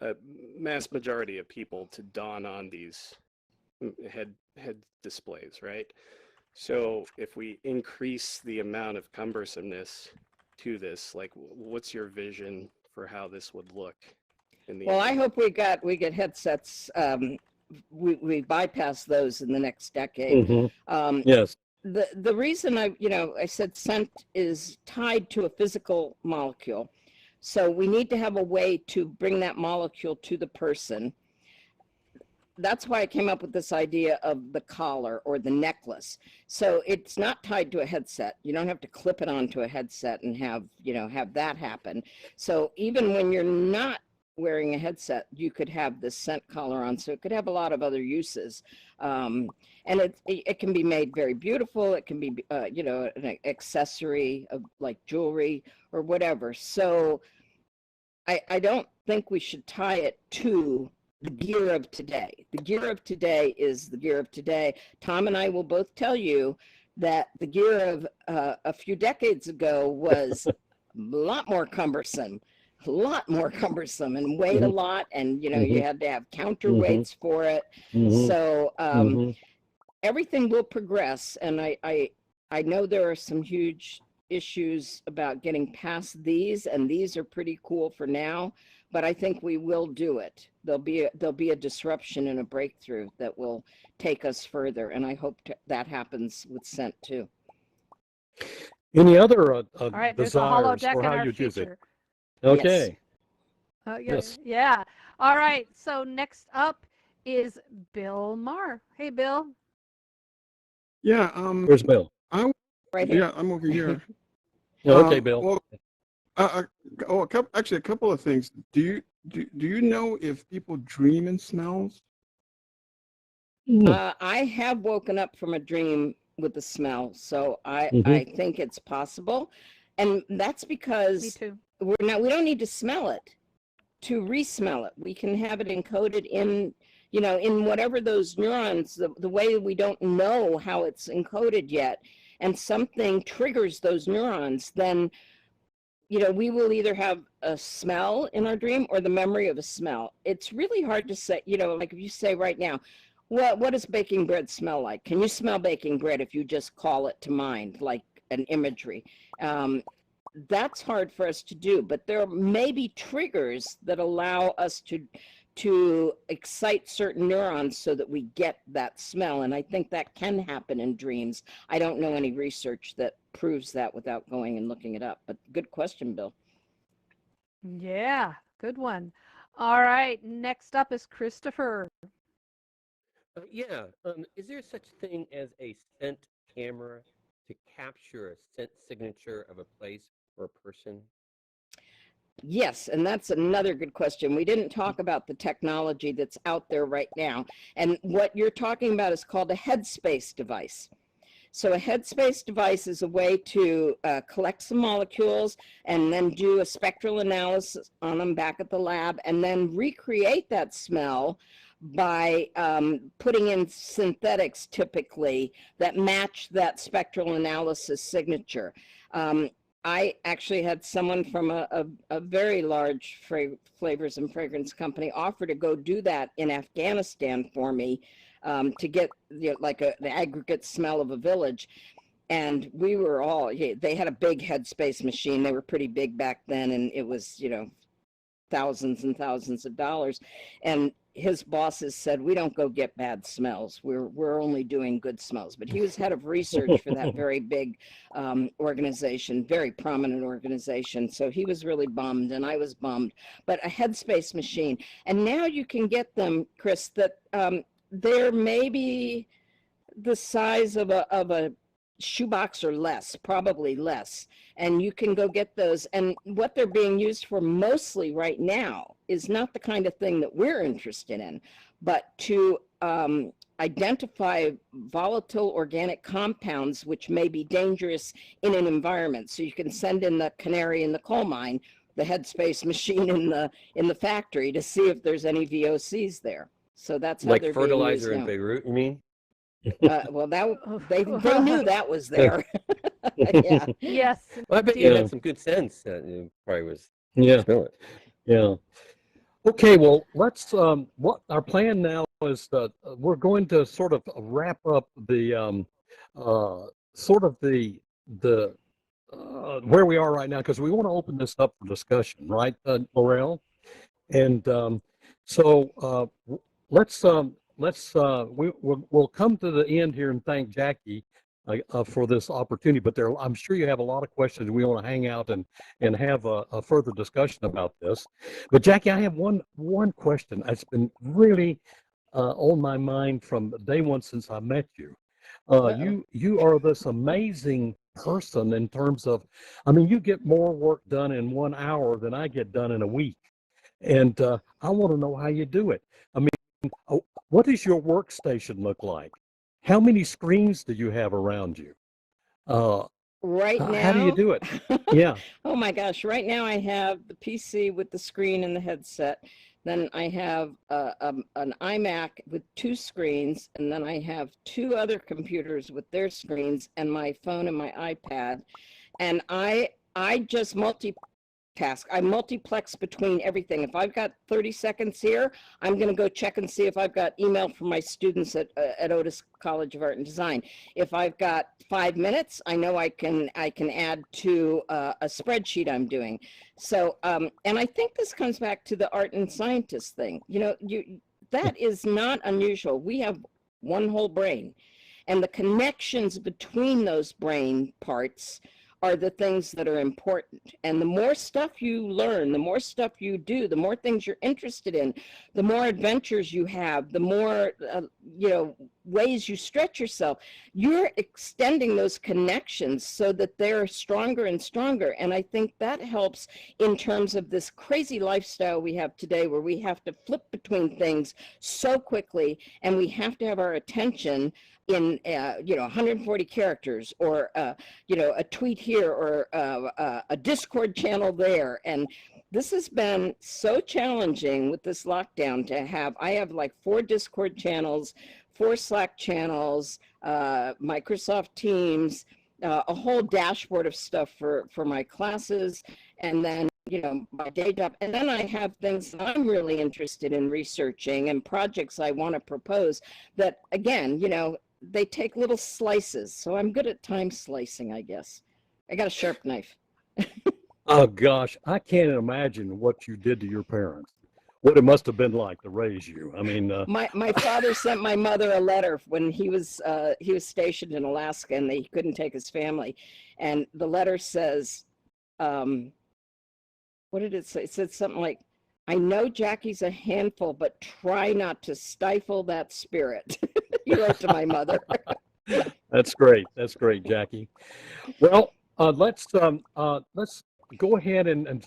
a mass majority of people to don on these head displays, right? So if we increase the amount of cumbersomeness to this, like, what's your vision for how this would look in the Well, I hope we get headsets. We bypass those in the next decade. Yes. The reason I said scent is tied to a physical molecule. So we need to have a way to bring that molecule to the person. That's why I came up with this idea of the collar or the necklace. So it's not tied to a headset. You don't have to clip it onto a headset and have that happen. So even when you're not wearing a headset, you could have this scent collar on. So it could have a lot of other uses. And it can be made very beautiful. It can be, you know, an accessory of like jewelry or whatever. So I don't think we should tie it to the gear of today. The gear of today is the gear of today. Tom and I will both tell you that the gear of a few decades ago was a lot more cumbersome, and weighed a lot, and you know, you had to have counterweights for it. So everything will progress, and I know there are some huge issues about getting past these, and these are pretty cool for now, but I think we will do it. There'll be a disruption and a breakthrough that will take us further, and I hope that happens with scent too. Any other All right, there's a holodeck for in how our you use it? future. Okay. Yes. Yeah. All right. So next up is Bill Maher. Hey, Bill. Yeah. Where's Bill? Right here. Yeah, I'm over here. Okay, Bill. Well, actually, a couple of things. Do you know if people dream in smells? I have woken up from a dream with the smell, so I think it's possible, and that's because Me too. we don't need to smell it to re-smell it. We can have it encoded in, you know, in whatever those neurons, the way we don't know how it's encoded yet, and something triggers those neurons, then, you know, we will either have a smell in our dream or the memory of a smell. It's really hard to say, you know, like if you say right now, what does baking bread smell like? Can you smell baking bread if you just call it to mind, like an imagery? That's hard for us to do, but there may be triggers that allow us to excite certain neurons so that we get that smell. And I think that can happen in dreams. I don't know any research that proves that without going and looking it up, but good question, Bill. Yeah, good one. All right, next up is Christopher. Is there such thing as a scent camera to capture a scent signature of a place or a person? Yes, and that's another good question. We didn't talk about the technology that's out there right now. And what you're talking about is called a headspace device. So a headspace device is a way to collect some molecules and then do a spectral analysis on them back at the lab, and then recreate that smell by putting in synthetics typically that match that spectral analysis signature. I actually had someone from a very large flavors and fragrance company offer to go do that in Afghanistan for me, to get, you know, like the aggregate smell of a village. And we were all, they had a big headspace machine. They were pretty big back then, and it was, you know, thousands and thousands of dollars. And his bosses said, we don't go get bad smells. We're only doing good smells. But he was head of research for that very big organization, very prominent organization. So he was really bummed, and I was bummed. But a headspace machine. And now you can get them, Chris, that they're maybe the size of a shoebox or less, probably less. And you can go get those. And what they're being used for mostly right now is not the kind of thing that we're interested in, but to identify volatile organic compounds which may be dangerous in an environment. So you can send in the canary in the coal mine, the headspace machine in the factory, to see if there's any VOCs there. So that's how like they're fertilizer being in used Beirut, you mean? well, they knew that was there. Yeah. Yes. Well, I bet you had some good sense. You probably was. Smell it. Yeah. Okay. Well, let's. What our plan now is that we're going to sort of wrap up the sort of the where we are right now, because we want to open this up for discussion, right, Laurel? And so we'll come to the end here and thank Jackie for this opportunity. But I'm sure you have a lot of questions. We want to hang out and have a further discussion about this. But Jackie, I have one question that's been really on my mind from day one since I met you. You are this amazing person in terms of, I mean, you get more work done in 1 hour than I get done in a week. And I want to know how you do it. I mean, what does your workstation look like? How many screens do you have around you? Right now, how do you do it? Yeah. Oh my gosh, right now I have the PC with the screen and the headset. Then I have an iMac with 2 screens, and then I have 2 other computers with their screens, and my phone and my iPad. And I just multitask. I multiplex between everything. If I've got 30 seconds here, I'm going to go check and see if I've got email from my students at Otis College of Art and Design. If I've got 5 minutes, I know I can add to a spreadsheet I'm doing. So, and I think this comes back to the art and scientist thing. You know, that is not unusual. We have one whole brain, and the connections between those brain parts are the things that are important. And the more stuff you learn, the more stuff you do, the more things you're interested in, the more adventures you have, the more you know, ways you stretch yourself, you're extending those connections so that they're stronger and stronger. And I think that helps in terms of this crazy lifestyle we have today, where we have to flip between things so quickly, and we have to have our attention in you know, 140 characters, or you know, a tweet here, or a Discord channel there. And this has been so challenging with this lockdown to have. I have like 4 Discord channels, 4 Slack channels, Microsoft Teams, a whole dashboard of stuff for my classes, and then, you know, my day job. And then I have things that I'm really interested in researching, and projects I want to propose that, again, you know, they take little slices. So I'm good at time slicing, I guess. I got a sharp knife. Oh gosh, I can't imagine what you did to your parents. What it must have been like to raise you. I mean, my father sent my mother a letter when he was stationed in Alaska, and he couldn't take his family. And the letter says, what did it say? It said something like, "I know Jackie's a handful, but try not to stifle that spirit." He wrote to my mother. That's great. That's great, Jackie. Well, let's go ahead and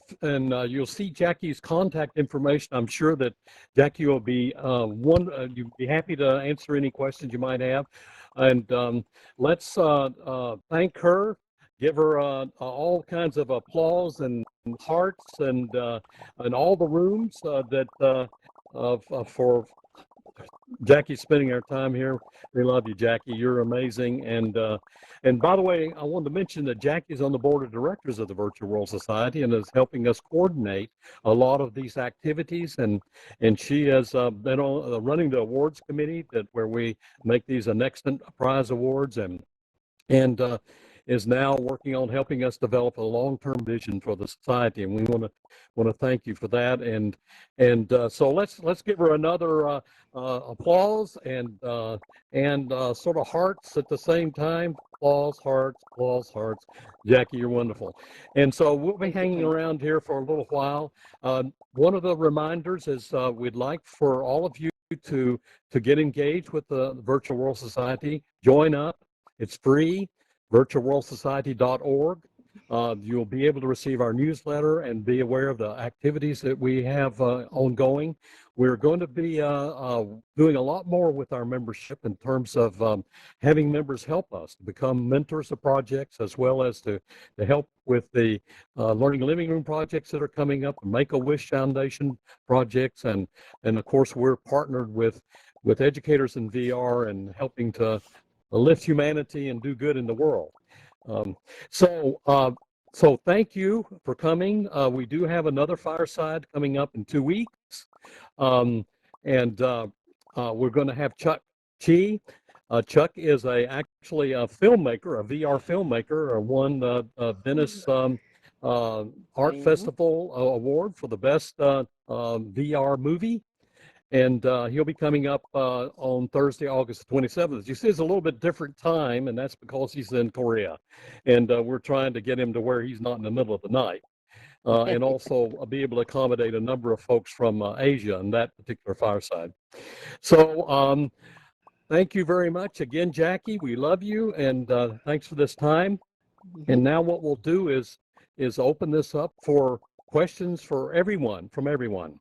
you'll see Jackie's contact information. I'm sure that Jackie will be you'd be happy to answer any questions you might have. And let's thank her, give her all kinds of applause and hearts, and all the rooms for Jackie spending our time here. We love you, Jackie. You're amazing. And by the way, I wanted to mention that Jackie's on the board of directors of the Virtual World Society and is helping us coordinate a lot of these activities. And she has been on running the awards committee where we make these Excellent Prize Awards, and is now working on helping us develop a long-term vision for the society, and we want to thank you for that. And so let's give her another applause and sort of hearts at the same time. Applause, hearts. Jackie, you're wonderful. And so we'll be hanging around here for a little while. One of the reminders is we'd like for all of you to get engaged with the Virtual World Society. Join up. It's free. virtualworldsociety.org. You'll be able to receive our newsletter and be aware of the activities that we have ongoing. We're going to be doing a lot more with our membership in terms of having members help us to become mentors of projects, as well as to help with the Learning Living Room projects that are coming up, Make-A-Wish Foundation projects, and of course we're partnered with educators in VR and helping to lift humanity and do good in the world. So thank you for coming. We do have another Fireside coming up in 2 weeks. And we're going to have Chuck Chi. Chuck is actually a filmmaker, a VR filmmaker, won the Venice Art Festival Award for the best VR movie. And he'll be coming up on Thursday, August 27th. You see, it's a little bit different time, and that's because he's in Korea. And we're trying to get him to where he's not in the middle of the night. And also be able to accommodate a number of folks from Asia in that particular Fireside. So thank you very much again, Jackie. We love you, and thanks for this time. And now what we'll do is open this up for questions for everyone, from everyone?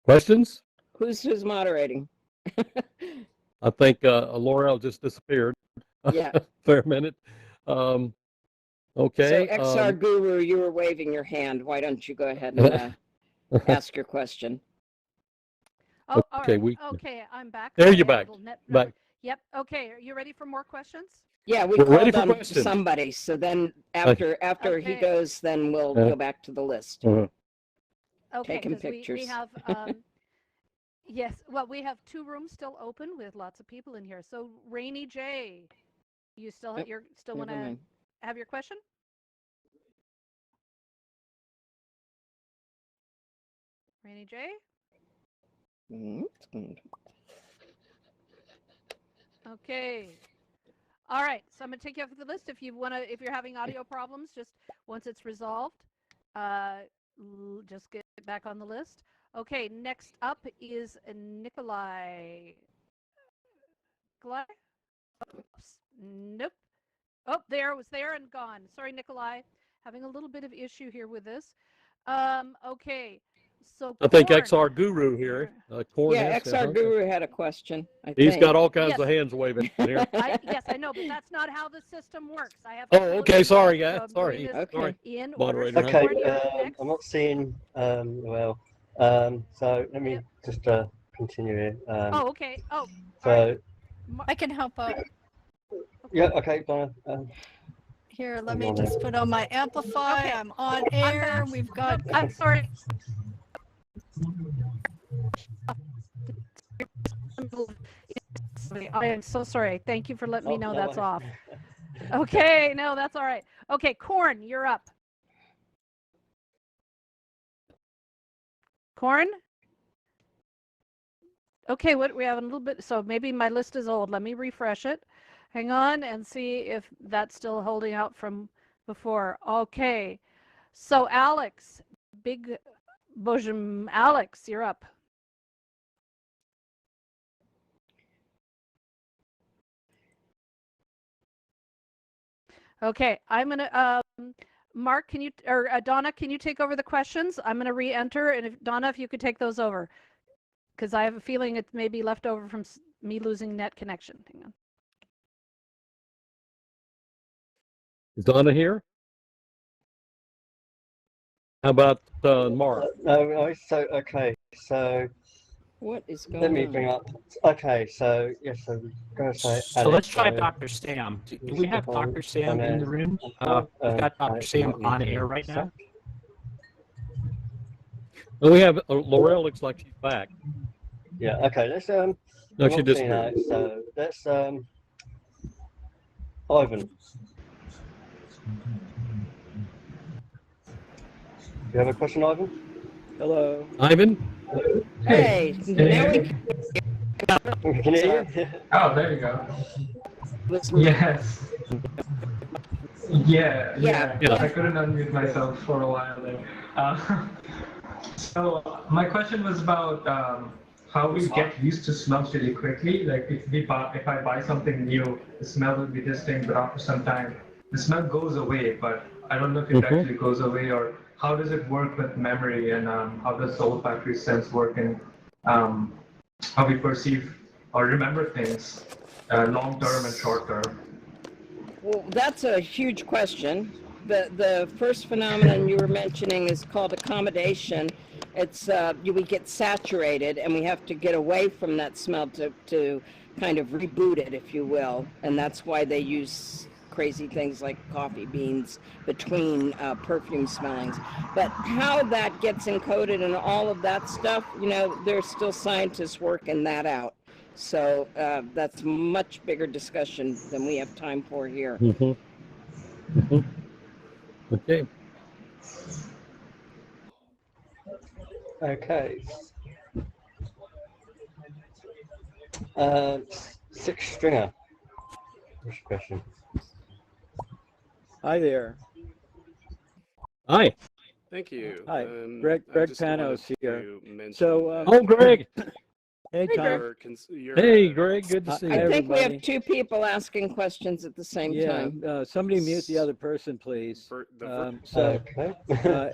Questions? Who's moderating? I think Laurel just disappeared. Yeah. For a minute. Okay. So XR Guru, you were waving your hand. Why don't you go ahead and ask your question? Oh, okay, all right. Okay, I'm back. There Sorry, you're I had back. a little Back. Yep. Okay, are you ready for more questions? Yeah, We're ready called for on questions. somebody. So then after he Okay. goes, then we'll go back to the list. Okay, Taking because we pictures. have yes, well, we have 2 rooms still open with lots of people in here. So Rainy J, you still Nope, you're still want never to mind. have your question? Rainy J? Okay. All right. So I'm going to take you off the list. If you're having audio problems, just once it's resolved, just get back on the list. Okay. Next up is Nikolai. Nikolai? Oops. Nope. Oh, there it was there and gone. Sorry, Nikolai. Having a little bit of issue here with this. Okay. So I think Corn. XR Guru here. Corn Yeah, XR Guru had a question. He's think. got all kinds Yes. of hands waving here. Yes, I know, but that's not how the system works. I have. Oh, okay. Sorry, guys. Sorry. Okay. Sorry. In Moderator. order. Okay, I'm not seeing well. So let me just continue here. Oh, okay. Oh, so I can help out. yeah, okay, Donna. Here, let me just put on my amplify. Okay. I'm on air. We've got. I'm sorry. I am so sorry. Thank you for letting me know that's off. Okay, no, that's all right. Okay, Corn, you're up. Corn? Okay, what we have a little bit, so maybe my list is old. Let me refresh it. Hang on and see if that's still holding out from before. Okay, so Alex, Big Bosom, Alex, you're up. Okay, I'm gonna, Mark, can you, or Donna, can you take over the questions? I'm gonna re-enter, and if Donna, if you could take those over, because I have a feeling it may be left over from me losing net connection. Hang on. Is Donna here? How about Mark? No, so okay, so What is going on? let me bring up. Okay, so yes, so I'm gonna say. So let's try Dr. Sam. Do we have Dr. Sam in the room? We've got Dr. Sam on air right now. Well, we have Laurel. Looks like she's back. Yeah. Okay. Let's No, she disappeared. So let's Ivan. You have a question, Ivan? Hello. Ivan? Hey, now we Can you hear you? Oh, there you go. Yes. Yeah. I couldn't unmute myself for a while there. So my question was about how we get used to smells really quickly. Like if I buy something new, the smell will be distinct, but after some time, the smell goes away. But I don't know if it actually goes away, or how does it work with memory, and how does the olfactory sense work in how we perceive or remember things, long term and short term? Well, that's a huge question. The first phenomenon you were mentioning is called accommodation. It's we get saturated, and we have to get away from that smell to kind of reboot it, if you will. And that's why they use crazy things like coffee beans between perfume smellings. But how that gets encoded and all of that stuff, you know, there's still scientists working that out. So that's a much bigger discussion than we have time for here. Okay. Okay. Six Stringer. What's your question? Hi there. Hi. Thank you. Hi. Greg I just wanted Panos here. to mention So, Oh, Greg. Hey, Tom. Hey, Greg. Good to see you. I think we have everybody. 2 people asking questions at the same time. Somebody mute the other person, please. Okay.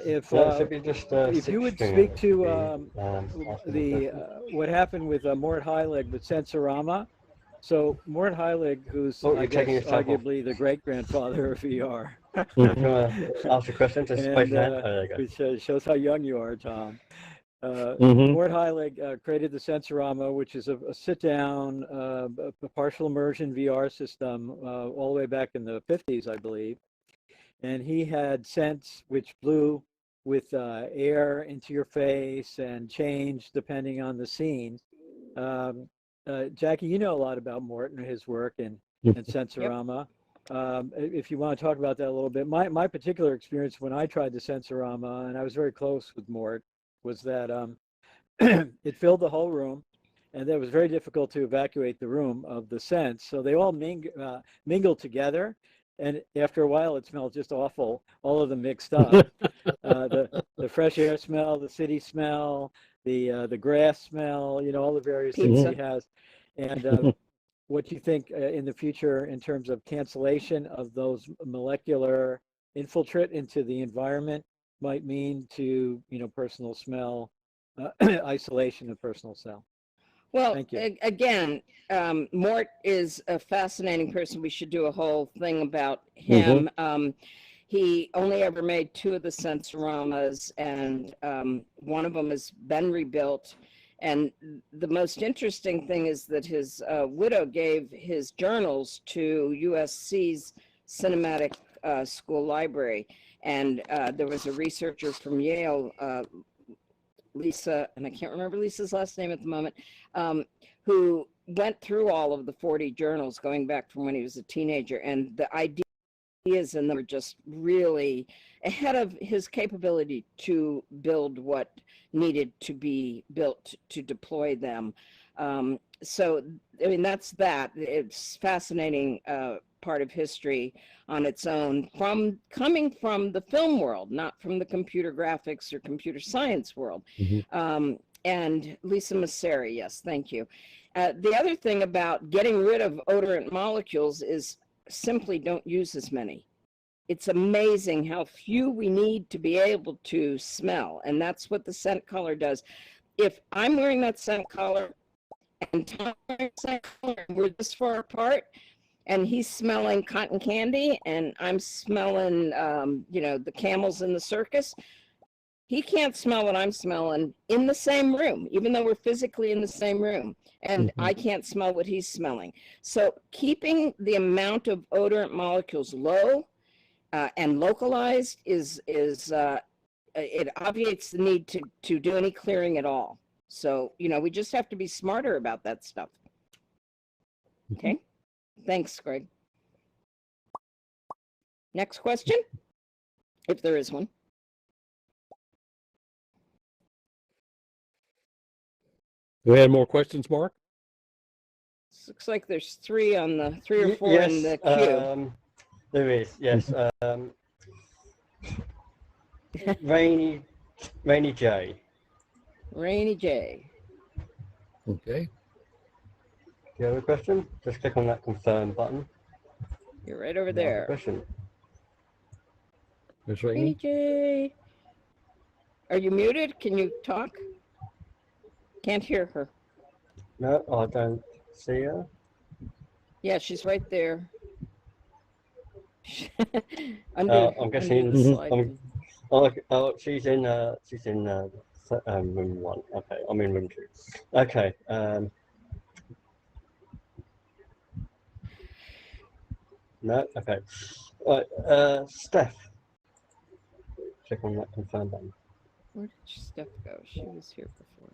If you would speak to what happened with Mort Heilig with Sensorama. So Mort Heilig, who's I guess arguably the great-grandfather of VR. Ask a question to which shows how young you are, Tom. Mort Heilig created the Sensorama, which is a sit-down, a partial immersion VR system all the way back in the 50s, I believe. And he had Sense, which blew with air into your face and changed depending on the scene. Jackie, you know a lot about Mort and his work and Sensorama. If you want to talk about that a little bit, my particular experience when I tried the Sensorama, and I was very close with Mort, was that it filled the whole room, and it was very difficult to evacuate the room of the scents. So they all mingled together, and after a while, it smelled just awful. All of them mixed up. The fresh air smell, the city smell, the grass smell. You know, all the various things he has, and what you think in the future in terms of cancellation of those molecular infiltrate into the environment might mean to, you know, personal smell, isolation of personal smell. Well, Thank you. Again, Mort is a fascinating person. We should do a whole thing about him. He only ever made 2 of the Sensoromas, and one of them has been rebuilt. And the most interesting thing is that his widow gave his journals to USC's Cinematic School Library. And there was a researcher from Yale, Lisa, and I can't remember Lisa's last name at the moment, who went through all of the 40 journals going back from when he was a teenager. And the ideas in them were just really ahead of his capability to build what needed to be built to deploy them. So, I mean, that's that. It's fascinating part of history on its own, coming from the film world, not from the computer graphics or computer science world. And Lisa Masseri, yes, thank you. The other thing about getting rid of odorant molecules is simply don't use as many. It's amazing how few we need to be able to smell, and that's what the scent collar does. If I'm wearing that scent collar and Tom's wearing that scent collar and we're this far apart, and he's smelling cotton candy and I'm smelling, you know, the camels in the circus, he can't smell what I'm smelling in the same room, even though we're physically in the same room. And I can't smell what he's smelling. So keeping the amount of odorant molecules low and localized it obviates the need to do any clearing at all. So, you know, we just have to be smarter about that stuff. Okay. Thanks, Greg. Next question, if there is one. Do we have more questions, Mark? Looks like there's 3 on the 3 or 4 in the queue. There is, yes. Rainy J. Rainy J. Okay. Do you have a question? Just click on that confirm button. You're right over there. Question. Rainy J. Are you muted? Can you talk? Can't hear her. No, I don't see her. Yeah, she's right there. I'm guessing. She's in room 1. Okay, I'm in room 2. Okay. No. Okay. Right. Steph. Click on that confirm button. Where did Steph go? She was here before.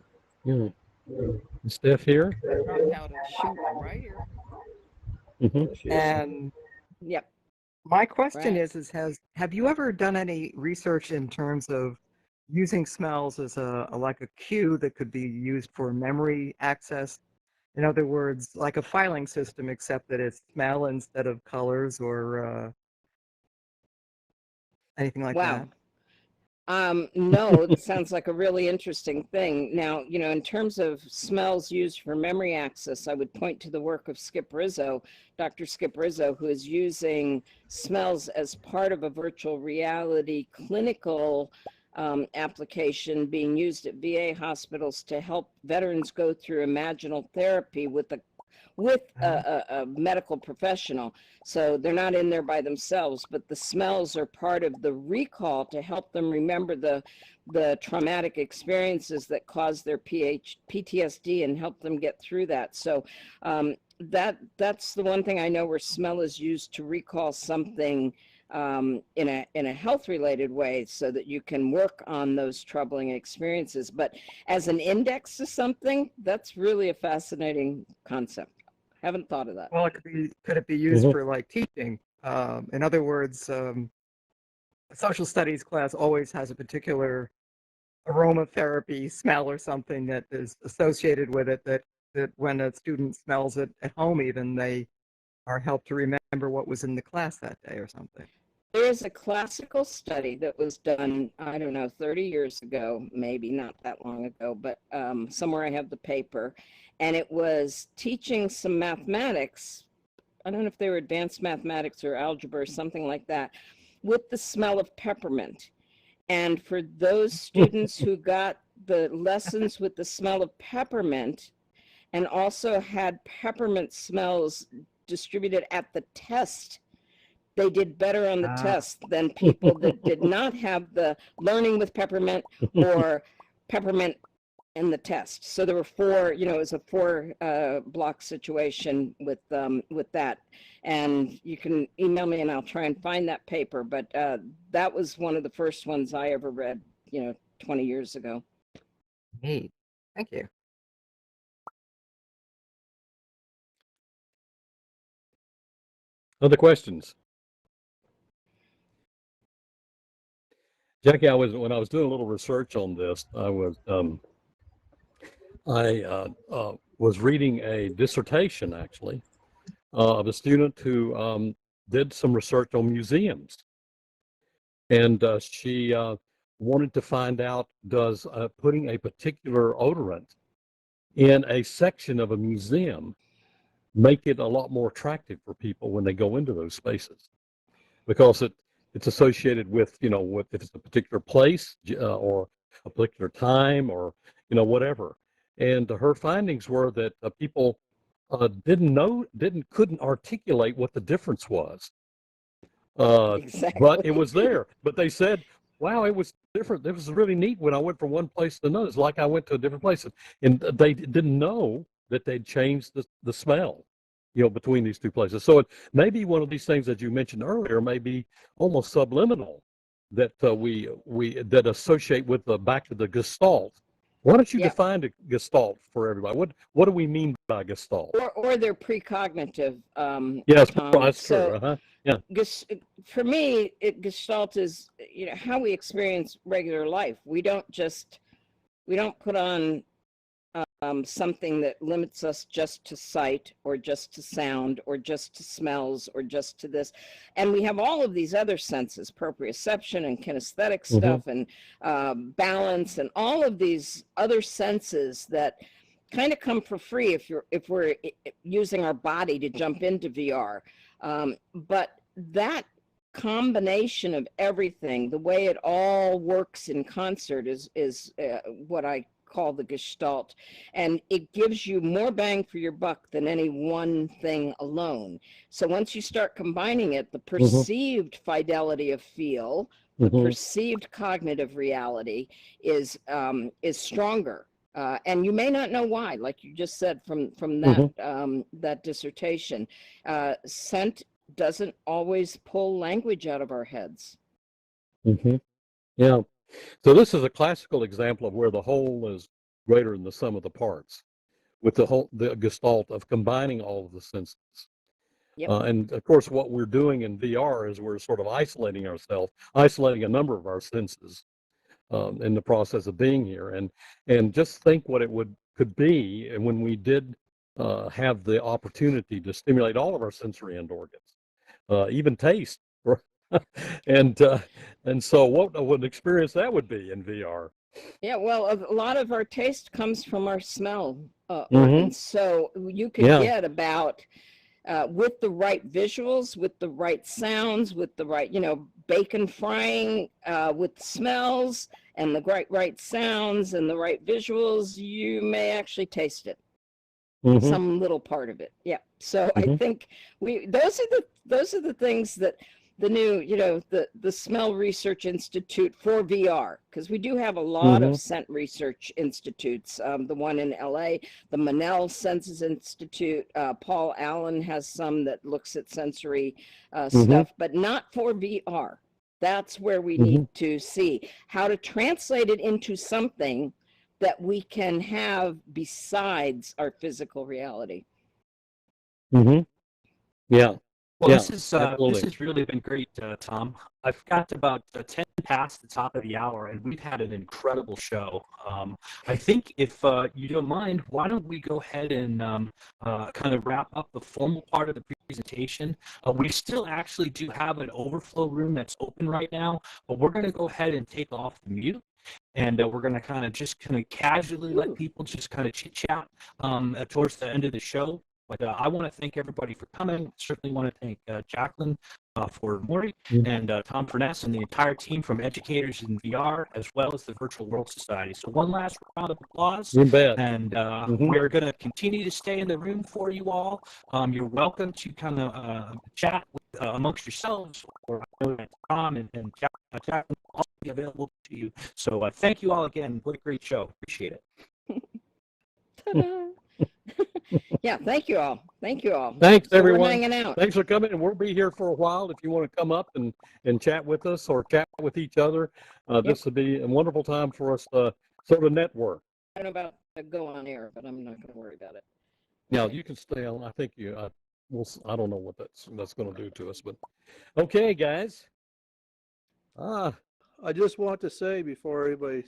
Is Steph here? Dropped out of shoot right here. And yep. My question Right. is have you ever done any research in terms of using smells as like a cue that could be used for memory access? In other words, like a filing system, except that it's smell instead of colors or anything like that? No, it sounds like a really interesting thing. Now, you know, in terms of smells used for memory access, I would point to the work of Skip Rizzo, Dr. Skip Rizzo, who is using smells as part of a virtual reality clinical application being used at VA hospitals to help veterans go through imaginal therapy with a medical professional. So they're not in there by themselves, but the smells are part of the recall to help them remember the traumatic experiences that caused their PTSD and help them get through that. So that's the one thing I know where smell is used to recall something in a health related way so that you can work on those troubling experiences. But as an index to something, that's really a fascinating concept. Haven't thought of that. Well, could it be used for like teaching? In other words, a social studies class always has a particular aromatherapy smell or something that is associated with it, that when a student smells it at home even, they are helped to remember what was in the class that day or something. There is a classical study that was done, I don't know, 30 years ago, maybe not that long ago, but somewhere I have the paper, and it was teaching some mathematics. I don't know if they were advanced mathematics or algebra or something like that, with the smell of peppermint. And for those students who got the lessons with the smell of peppermint and also had peppermint smells distributed at the test, they did better on the test than people that did not have the learning with peppermint or peppermint in the test. So there were four, you know, it was a four block situation with that. And you can email me and I'll try and find that paper. But that was one of the first ones I ever read, you know, 20 years ago. Neat. Thank you. Other questions? Jackie, when I was doing a little research on this, I was reading a dissertation actually of a student who did some research on museums, and she wanted to find out, does putting a particular odorant in a section of a museum make it a lot more attractive for people when they go into those spaces, because it's associated with, you know, if it's a particular place or a particular time or, you know, whatever. And her findings were that people couldn't articulate what the difference was. Exactly. But it was there. But they said, wow, it was different. It was really neat when I went from one place to another. It's like I went to a different place. And they didn't know that they'd changed the smell, you know, between these two places. So it may be one of these things that you mentioned earlier, may be almost subliminal, that we that associate with back to the Gestalt. Why don't you define the Gestalt for everybody? What do we mean by Gestalt? Or their precognitive. Yes, Tom. that's true. So, yeah. For me, Gestalt is, you know, how we experience regular life. We don't put on something that limits us just to sight or just to sound or just to smells or just to this. And we have all of these other senses, proprioception and kinesthetic stuff and balance and all of these other senses that kind of come for free if we're using our body to jump into VR. But that combination of everything, the way it all works in concert is what I call the Gestalt, and it gives you more bang for your buck than any one thing alone. So once you start combining it, the perceived fidelity of feel, the perceived cognitive reality is stronger. And you may not know why, like you just said from that that dissertation. Scent doesn't always pull language out of our heads. Yeah. So this is a classical example of where the whole is greater than the sum of the parts, with the Gestalt of combining all of the senses. And of course, what we're doing in VR is we're sort of isolating ourselves, isolating a number of our senses in the process of being here. And just think what it could be, and when we did have the opportunity to stimulate all of our sensory end organs, even taste. and so what an experience that would be in VR. Yeah, well, a lot of our taste comes from our smell organs. So you could get about with the right visuals, with the right sounds, with the right, bacon frying, with smells and the right sounds and the right visuals, you may actually taste it. Some little part of it. Yeah. So I think those are the things that the new, the Smell Research Institute for VR, because we do have a lot of scent research institutes. The one in LA, the Manel Senses Institute, Paul Allen has some that looks at sensory stuff, but not for VR. That's where we need to see how to translate it into something that we can have besides our physical reality. Yeah. Well, this has really been great, Tom. I've got about 10 past the top of the hour, and we've had an incredible show. I think if you don't mind, why don't we go ahead and kind of wrap up the formal part of the presentation. We still actually do have an overflow room that's open right now, but we're going to go ahead and take off the mute. And we're going to kind of casually let people just kind of chit chat towards the end of the show. But I want to thank everybody for coming. Certainly want to thank Jacquelyn Ford Morie and Tom Furness and the entire team from Educators in VR, as well as the Virtual World Society. So one last round of applause. You bet. And we're going to continue to stay in the room for you all. You're welcome to kind of chat with, amongst yourselves, or I know that Tom and Jacquelyn will also be available to you. So thank you all again. What a great show. Appreciate it. Ta-da. Yeah, thank you all. Thank you all. Thanks, so everyone. We're hanging out. Thanks for coming, and we'll be here for a while if you want to come up and chat with us or chat with each other. This would be a wonderful time for us to sort of network. I don't know about go on air, but I'm not going to worry about it. Yeah, you can stay on. I think you. I don't know what that's going to do to us, but okay, guys. I just want to say before everybody